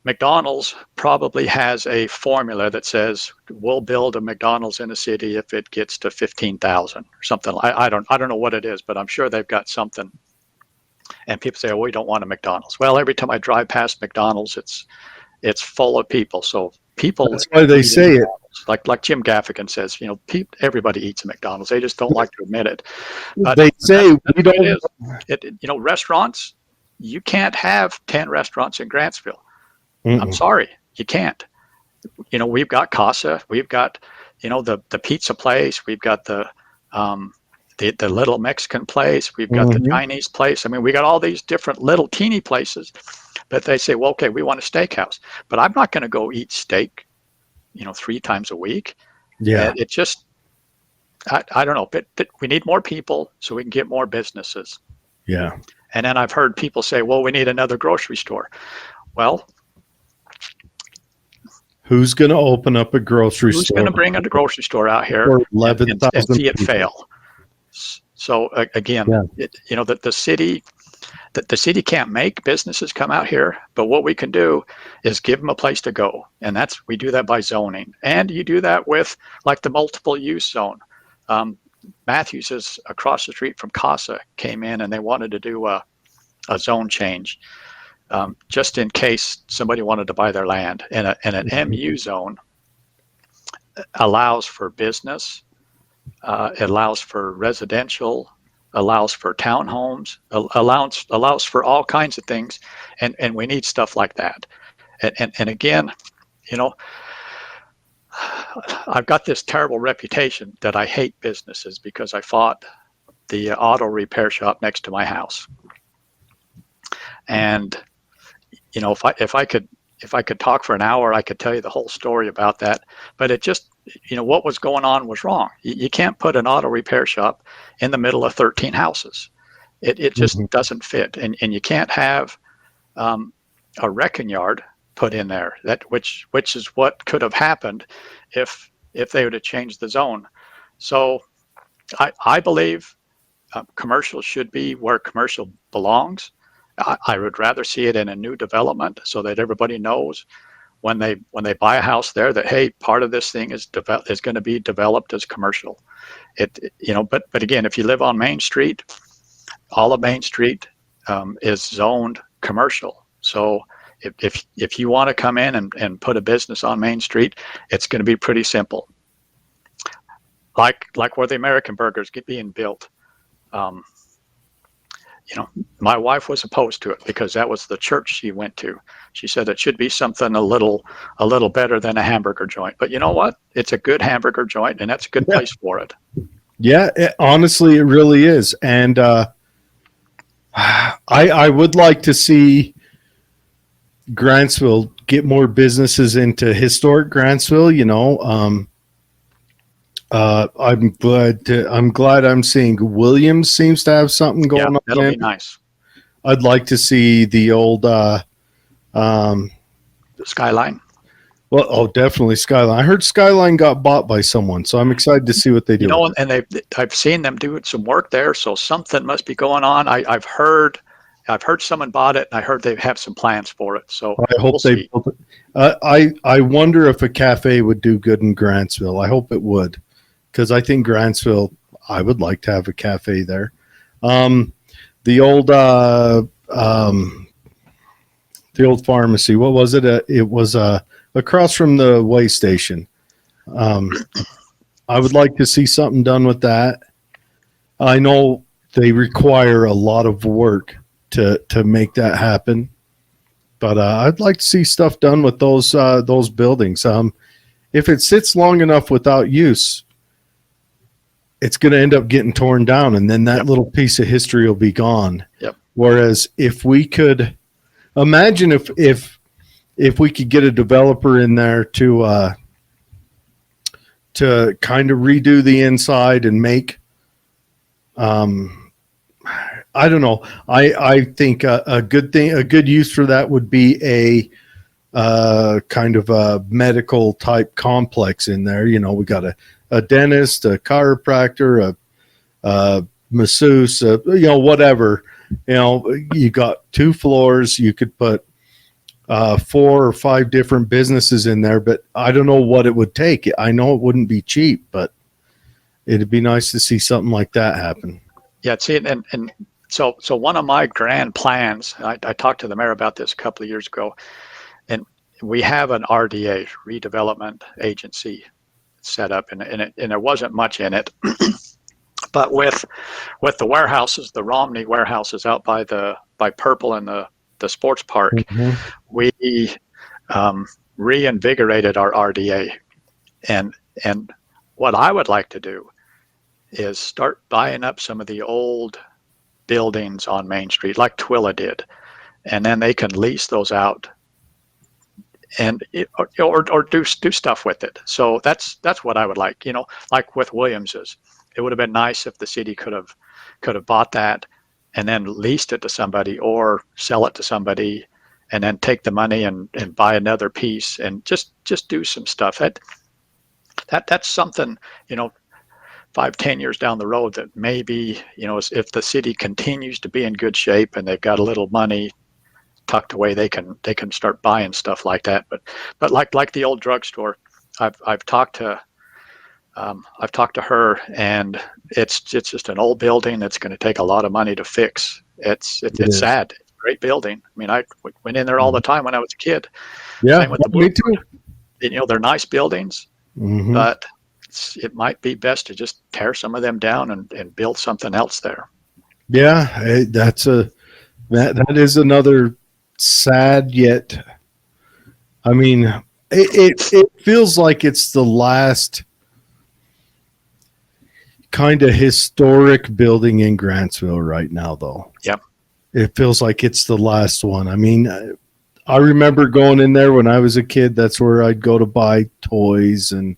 McDonald's probably has a formula that says we'll build a McDonald's in a city if it gets to 15,000 or something. I don't know what it is, but I'm sure they've got something. And people say, "Oh, we don't want a McDonald's." Well, every time I drive past McDonald's, it's full of people. So people. That's why they say it. Like Jim Gaffigan says, everybody eats a McDonald's. They just don't like to admit it. But they say we don't. Restaurants. You can't have 10 restaurants in Grantsville. Mm-mm. I'm sorry, you can't. We've got Casa, we've got, the pizza place, we've got the little Mexican place, we've got the Chinese place. I mean, we got all these different little teeny places, but they say, well, okay, we want a steakhouse, but I'm not going to go eat steak, 3 times a week. Yeah, it just, I don't know, but we need more people so we can get more businesses. Yeah. And then I've heard people say, well, we need another grocery store. Well, who's going to open up a grocery store? Who's going to bring a grocery store out here and see it fail? So again, the city can't make businesses come out here, but what we can do is give them a place to go, and we do that by zoning, and you do that with like the multiple use zone. Matthews is across the street from Casa came in and they wanted to do a zone change. Just in case somebody wanted to buy their land. And an MU zone allows for business, it allows for residential, allows for townhomes, allows for all kinds of things, and we need stuff like that. And again, I've got this terrible reputation that I hate businesses because I fought the auto repair shop next to my house. And if I could talk for an hour, I could tell you the whole story about that. But it just, what was going on was wrong. You can't put an auto repair shop in the middle of 13 houses. It just doesn't fit. And you can't have a wrecking yard put in there, which is what could have happened if they would have changed the zone. So I believe commercial should be where commercial belongs. I would rather see it in a new development so that everybody knows when they buy a house there that, hey, part of this thing is going to be developed as commercial. But again, if you live on Main Street, all of Main Street is zoned commercial. So if you want to come in and put a business on Main Street, it's going to be pretty simple. Like where the American Burgers get being built. My wife was opposed to it because that was the church she went to. She said it should be something a little better than a hamburger joint. But you know what? It's a good hamburger joint, and that's a good place for it. Yeah, honestly, it really is. And I would like to see Grantsville get more businesses into historic Grantsville. I'm glad I'm seeing Williams seems to have something going on. That'll be nice. I'd like to see the old Skyline. Well, definitely Skyline. I heard Skyline got bought by someone, so I'm excited to see what they do. And I've seen them doing some work there, so something must be going on. I've heard someone bought it, and I heard they have some plans for it. So I hope they build it. I wonder if a cafe would do good in Grantsville. I hope it would. Because I think Grantsville, I would like to have a cafe there. The old pharmacy, what was it? It was across from the way station. I would like to see something done with that. I know they require a lot of work to make that happen, but I'd like to see stuff done with those buildings. If it sits long enough without use, it's going to end up getting torn down, and then that little piece of history will be gone. Yep. Whereas if we could imagine if we could get a developer in there to to kind of redo the inside and make, I don't know. I think a good use for that would be a kind of a medical type complex in there. You know, we got a dentist, a chiropractor, a masseuse, you know, whatever. You know, you got 2 floors. You could put 4 or 5 different businesses in there, but I don't know what it would take. I know it wouldn't be cheap, but it'd be nice to see something like that happen. Yeah, see, and so one of my grand plans, I talked to the mayor about this a couple of years ago, and we have an RDA, redevelopment agency, set up, and there wasn't much in it. But with the warehouses, the Romney warehouses out by Purple and the sports park, we reinvigorated our RDA, and what I would like to do is start buying up some of the old buildings on Main Street, like Twilla did, and then they can lease those out, and or do stuff with it. So that's what I would like. You know, like with Williams's, it would have been nice if the city could have bought that and then leased it to somebody, or sell it to somebody, and then take the money and buy another piece and just do some stuff. That's something, you know, 5-10 years down the road, that maybe, you know, if the city continues to be in good shape and they've got a little money tucked away, they can start buying stuff like that. But like the old drugstore, I've talked to her, and it's just an old building that's going to take a lot of money to fix. It's sad. It's a great building. I mean, I went in there all the time when I was a kid. Yeah, same with the me too. You know, they're nice buildings, but it might be best to just tear some of them down and build something else there. Yeah, that is another sad, yet, I mean, it feels like it's the last kind of historic building in Grantsville right now, though. Yep. It feels like it's the last one. I mean, I remember going in there when I was a kid. That's where I'd go to buy toys and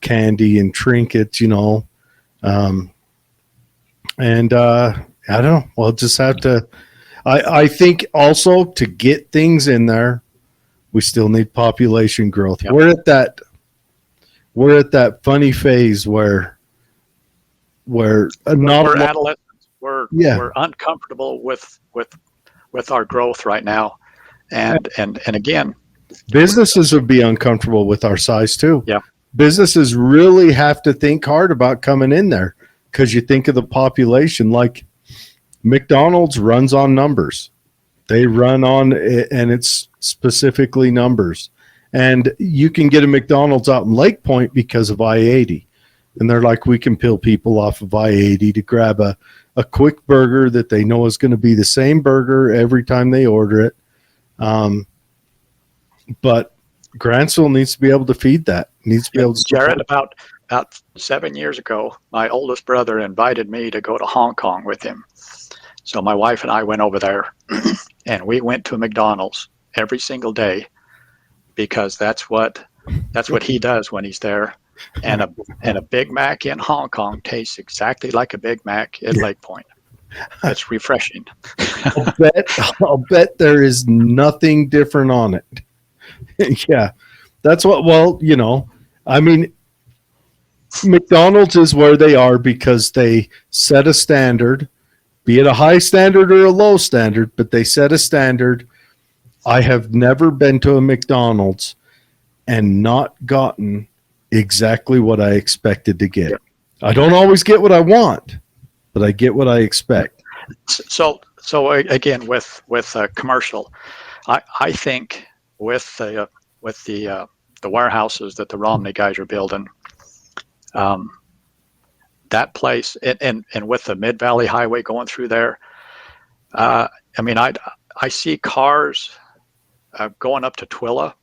candy and trinkets, you know. I don't know. We'll just have to. I think also, to get things in there, we still need population growth. Yep. We're at that funny phase where we're adolescents. We're uncomfortable with our growth right now, and again, businesses would be uncomfortable with our size too. Yeah. Businesses really have to think hard about coming in there, because you think of the population. Like McDonald's runs on numbers. They run on, and it's specifically numbers. And you can get a McDonald's out in Lake Point because of I-80. And they're like, we can peel people off of I-80 to grab a quick burger that they know is going to be the same burger every time they order it. But Grantsville needs to be able to feed that. Needs to be able to. Jared, about 7 years ago, my oldest brother invited me to go to Hong Kong with him. So my wife and I went over there, and we went to a McDonald's every single day, because that's what he does when he's there. And a Big Mac in Hong Kong tastes exactly like a Big Mac at Lake Point. It's refreshing. I'll bet there is nothing different on it. Yeah, that's what. Well, you know, I mean, McDonald's is where they are because they set a standard, be it a high standard or a low standard, but they set a standard. I have never been to a McDonald's and not gotten exactly what I expected to get. I don't always get what I want, but I get what I expect. So again, with commercial, I think with the warehouses that the Romney guys are building, that place, and with the Mid Valley Highway going through there, I mean, I see cars going up to Twilla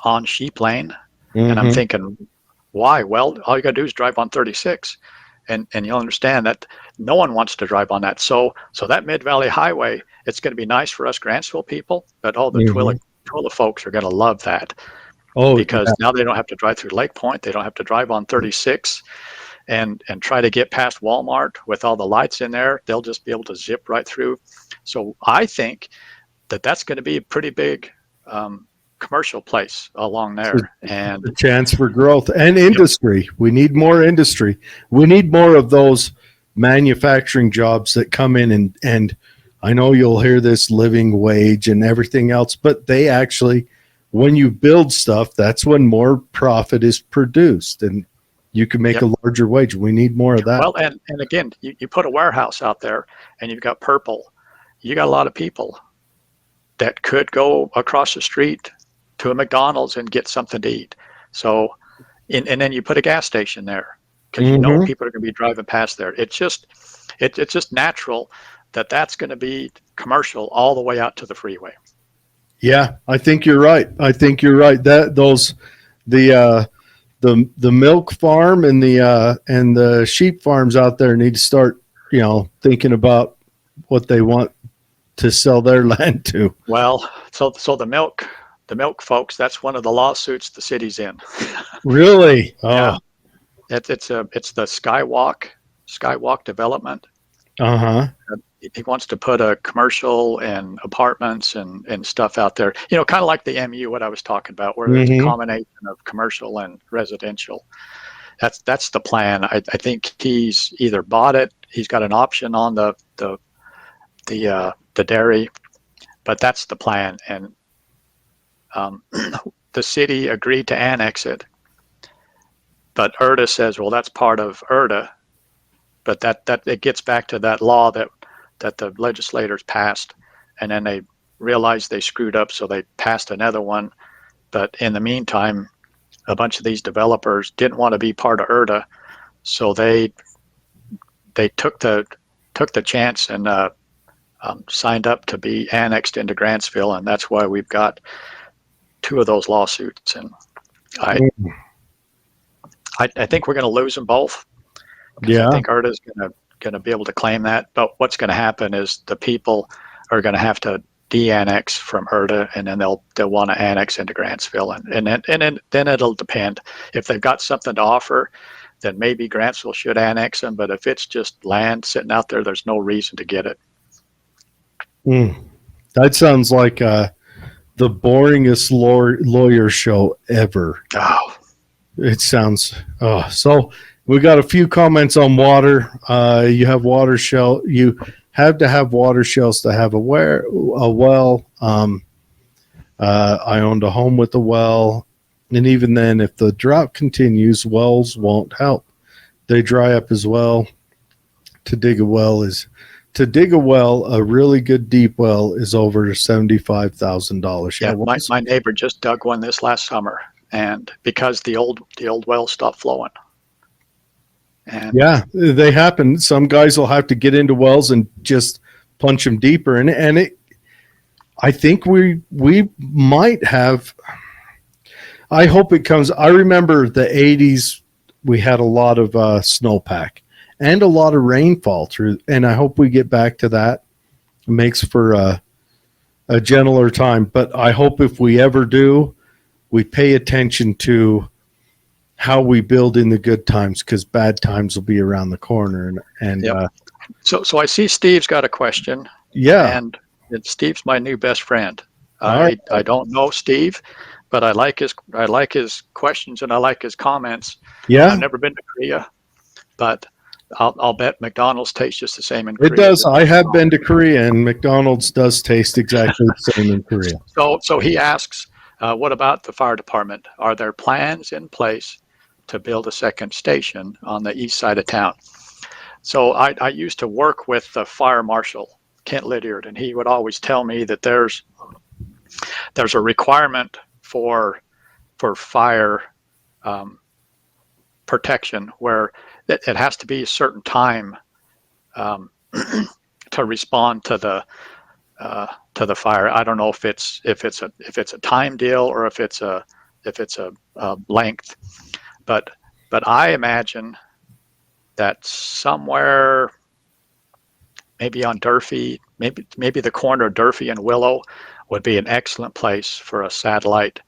on Sheep Lane, and I'm thinking, why? Well, all you got to do is drive on 36, and you'll understand that no one wants to drive on that. So that Mid Valley Highway, it's going to be nice for us Grantsville people, but all the Twilla folks are going to love that. Oh, because now they don't have to drive through Lake Point. They don't have to drive on 36 and try to get past Walmart with all the lights in there. They'll just be able to zip right through. So I think that that's going to be a pretty big commercial place along there. And a chance for growth and industry. We need more industry. We need more of those manufacturing jobs that come in and I know you'll hear this living wage and everything else, but they actually, when you build stuff, that's when more profit is produced and you can make a larger wage. We need more of that. Well, and again, you put a warehouse out there and you've got purple. You got a lot of people that could go across the street to a McDonald's and get something to eat. So, and then you put a gas station there because you know people are going to be driving past there. It's just natural that that's going to be commercial all the way out to the freeway. Yeah, I think you're right. That the milk farm and the sheep farms out there need to start, thinking about what they want to sell their land to. Well, so the milk folks, that's one of the lawsuits the city's in. Really? Oh. Yeah. It's the Skywalk development. Uh-huh. He wants to put a commercial and apartments and stuff out there, kind of like the MU, what I was talking about, where there's a combination of commercial and residential. That's the plan. I think he's either bought it, he's got an option on the dairy, but that's the plan. And the city agreed to annex it, but ERDA says, well, that's part of ERDA. But that it gets back to that law that the legislators passed, and then they realized they screwed up, so they passed another one. But in the meantime, a bunch of these developers didn't want to be part of ERDA, so they took the chance and signed up to be annexed into Grantsville, and that's why we've got two of those lawsuits. And I think we're going to lose them both. Yeah. I think ERDA is going to be able to claim that, but what's going to happen is the people are going to have to de-annex from ERDA, and then they'll want to annex into Grantsville, and then it'll depend. If they've got something to offer, then maybe Grantsville should annex them. But if it's just land sitting out there, there's no reason to get it. That sounds like the boringest lawyer show ever. Oh, it sounds. So. We got a few comments on water. You have water shell. You have to have water shells to have a well. I owned a home with a well, and even then, if the drought continues, wells won't help. They dry up as well. To dig a well, a really good deep well is over $75,000. Yeah, my neighbor just dug one this last summer, and because the old well stopped flowing. And yeah, they happen. Some guys will have to get into wells and just punch them deeper. I think we might have. I hope it comes. I remember the 80s. We had a lot of snowpack and a lot of rainfall through, and I hope we get back to that. It makes for a gentler time. But I hope if we ever do, we pay attention to how we build in the good times, because bad times will be around the corner. So I see Steve's got a question. Yeah. And Steve's my new best friend. Right. I don't know Steve, but I like his questions and I like his comments. Yeah. I've never been to Korea, but I'll bet McDonald's tastes just the same in Korea. It does. I have been to Korea, and McDonald's does taste exactly the same in Korea. So he asks, what about the fire department? Are there plans in place to build a second station on the east side of town? So I used to work with the fire marshal, Kent Lydiard, and he would always tell me that there's a requirement for fire protection where it has to be a certain time to respond to the fire. I don't know if it's a time deal or if it's a length. But I imagine that somewhere, maybe on Durfee, maybe the corner of Durfee and Willow would be an excellent place for a satellite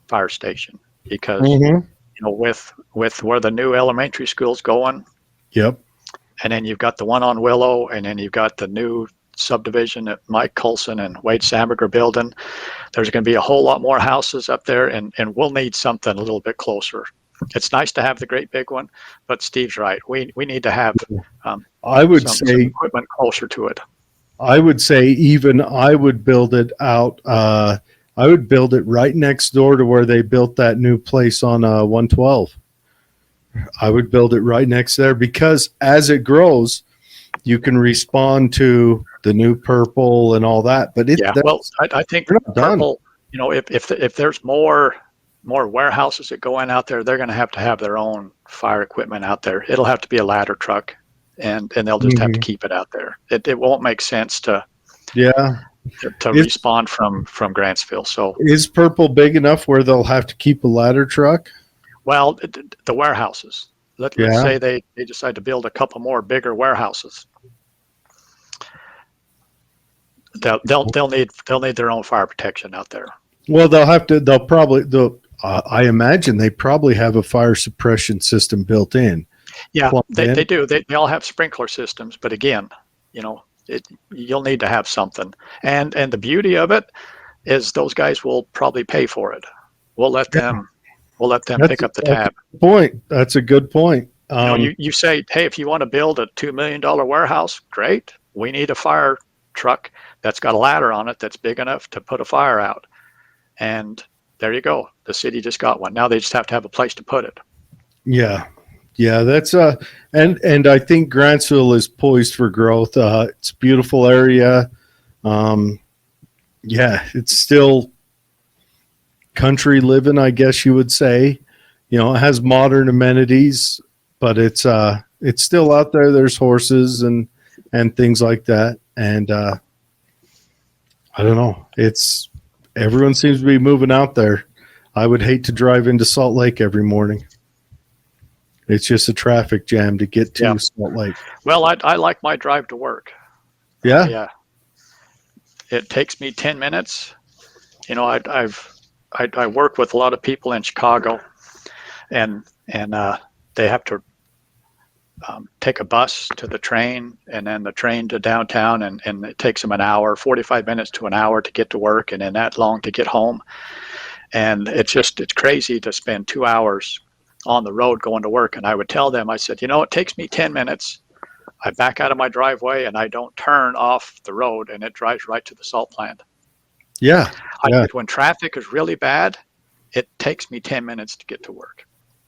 fire station because Mm-hmm. with where the new elementary school's going, Yep. and then you've got the one on Willow, and then you've got the new subdivision that Mike Colson and Wade Samberg are building. There's going to be a whole lot more houses up there, and we'll need something a little bit closer. It's nice to have the great big one, but Steve's right. We need to have I would some say equipment closer to it. even I would build it out. I would build it right next door to where they built that new place on 112. I would build it right next there because as it grows, you can respond to the new purple and all that. But I think we're not done. purple. If there's more warehouses that go in out there, they're going to have their own fire equipment out there. It'll have to be a ladder truck, and they'll just have to keep it out there. It won't make sense to respond from Grantsville. So is purple big enough where they'll have to keep a ladder truck? Well, the warehouses. Let's say they decide to build a couple more bigger warehouses. They'll need their own fire protection out there. Well, I imagine they probably have a fire suppression system built in. Yeah, they do. They all have sprinkler systems, but again, you'll need to have something. And the beauty of it is those guys will probably pay for it. We'll let them pick up the tab. That's a good point. You say, hey, if you want to build a $2 million warehouse, great. We need a fire truck that's got a ladder on it that's big enough to put a fire out. And there you go. The city just got one. Now they just have to have a place to put it. Yeah. That's and I think Grantsville is poised for growth. It's a beautiful area. It's still country living, I guess you would say. It has modern amenities, but it's still out there. There's horses and things like that. And I don't know. Everyone seems to be moving out there. I would hate to drive into Salt Lake every morning. It's just a traffic jam to get to Salt Lake. Well, I like my drive to work. Yeah. It takes me 10 minutes. I work with a lot of people in Chicago, and they have to take a bus to the train, and then the train to downtown, and it takes them an hour, 45 minutes to an hour to get to work, and then that long to get home. And it's crazy to spend 2 hours on the road going to work. And I would tell them, I said, it takes me 10 minutes. I back out of my driveway and I don't turn off the road, and it drives right to the salt plant. Yeah. When traffic is really bad, it takes me 10 minutes to get to work.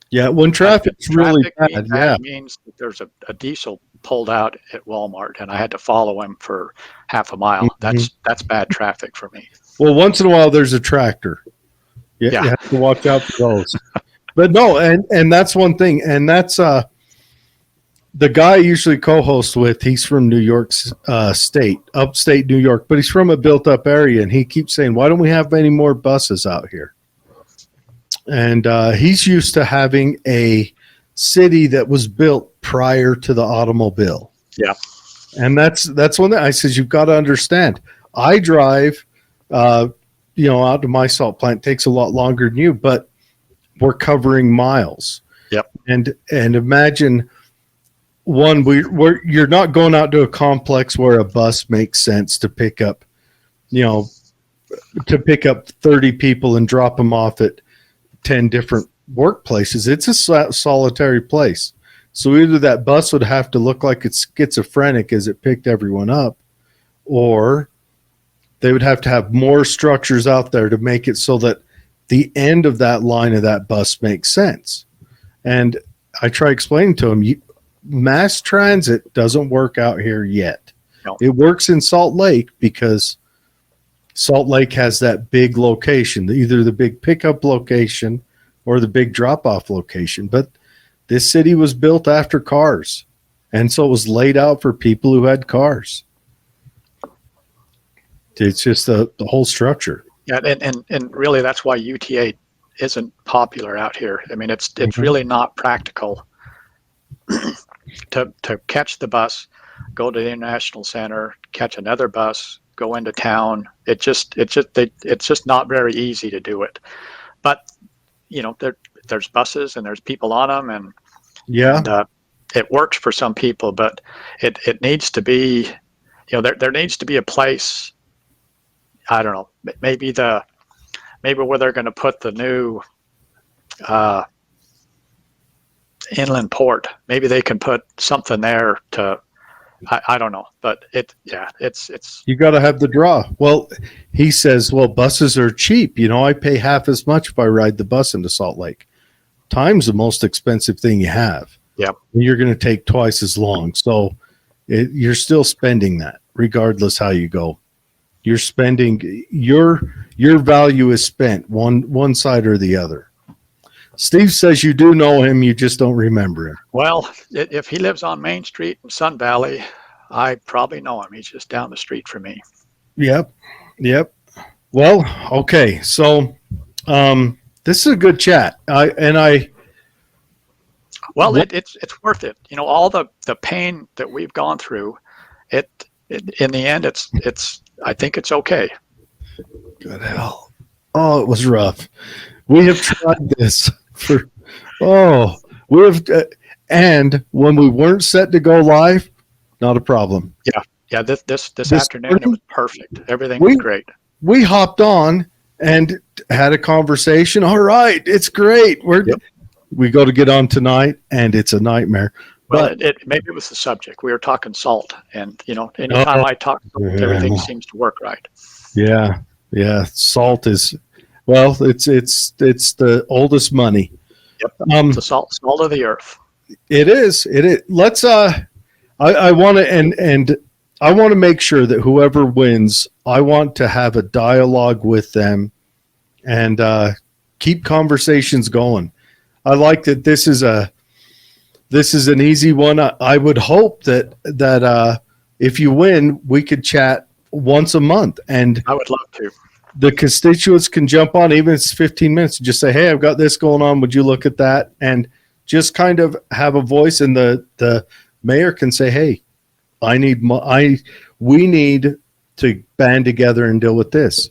Yeah. When traffic's really bad, that means that there's a diesel pulled out at Walmart and I had to follow him for half a mile. Mm-hmm. That's bad traffic for me. Well, once in a while there's a tractor. You have to watch out for those. But no, and that's one thing. And that's the guy I usually co-host with, he's from New York State, upstate New York, but he's from a built-up area, and he keeps saying, why don't we have any more buses out here? And he's used to having a city that was built prior to the automobile. Yeah. And that's one thing I says, you've got to understand. I drive, out to my salt plant. It takes a lot longer than you, but we're covering miles. Yep. And imagine you're not going out to a complex where a bus makes sense to pick up, 30 people and drop them off at 10 different workplaces. It's a solitary place. So either that bus would have to look like it's schizophrenic as it picked everyone up, or they would have to have more structures out there to make it so that the end of that line of that bus makes sense. And I try explaining to them, mass transit doesn't work out here yet. No. It works in Salt Lake because Salt Lake has that big location, either the big pickup location or the big drop-off location. But this city was built after cars, and so it was laid out for people who had cars. It's just the whole structure. Yeah, and really that's why UTA isn't popular out here. I mean, it's really not practical to catch the bus, go to the International Center, catch another bus, go into town. It's just not very easy to do it. but there's buses and there's people on them, Yeah. and it works for some people, but it needs to be, there needs to be a place. I don't know, maybe where they're going to put the new inland port. Maybe they can put something there to. I don't know, but it's. You got to have the draw. Well, he says, well, buses are cheap. I pay half as much if I ride the bus into Salt Lake. Time's the most expensive thing you have. Yep. You're going to take twice as long. So you're still spending that regardless how you go. You're spending your value is spent one side or the other. Steve says you do know him, you just don't remember him. Well, if he lives on Main Street in Sun Valley, I probably know him. He's just down the street from me. Yep. Well, okay. So this is a good chat. Well, it's worth it. All the pain that we've gone through, it in the end, it's I think it's okay. Good hell. Oh, it was rough. We have tried this and when we weren't set to go live, not a problem. Yeah. This afternoon, it was perfect. Everything was great. We hopped on and had a conversation. All right, it's great. We go to get on tonight, and it's a nightmare. Well, maybe it was the subject. We were talking salt, and anytime I talk salt, everything seems to work right. Yeah. Salt is, well, it's the oldest money. Yep. It's the salt of the earth. It is. Let's. I want to and I want to make sure that whoever wins, I want to have a dialogue with them, and keep conversations going. I like that this is an easy one. I would hope that if you win, we could chat once a month, and I would love to. The constituents can jump on, even if it's 15 minutes, and just say, hey, I've got this going on. Would you look at that? And just kind of have a voice, and the mayor can say, hey, we need to band together and deal with this.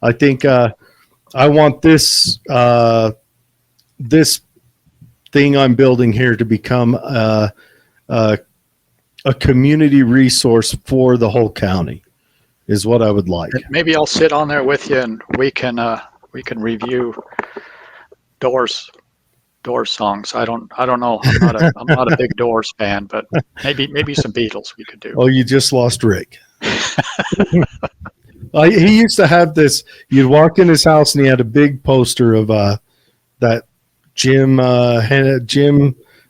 I think I want this thing I'm building here to become a community resource for the whole county is what I would like. Maybe I'll sit on there with you, and we can review Doors songs. I don't know. I'm not a big Doors fan, but maybe some Beatles we could do. Oh, you just lost Rick. He used to have this. You'd walk in his house, and he had a big poster of that Jim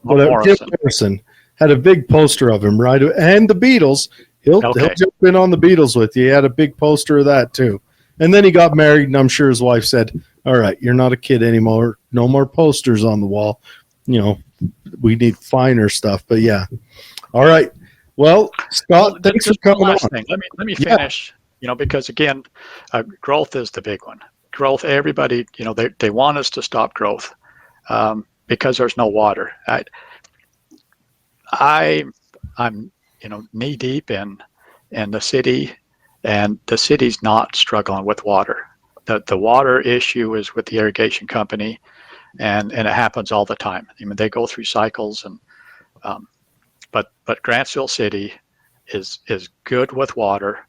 Morrison had a big poster of him, right? And the Beatles. He'll jump in on the Beatles with you. He had a big poster of that too. And then he got married, and I'm sure his wife said, all right, you're not a kid anymore. No more posters on the wall. We need finer stuff. But yeah. All right. Well, Scott, thanks for coming on. Thing. Let me finish, because again, growth is the big one. Growth, everybody, they want us to stop growth because there's no water. I'm knee deep in the city, and the city's not struggling with water. The water issue is with the irrigation company, and it happens all the time. They go through cycles, and but Grantsville City is good with water.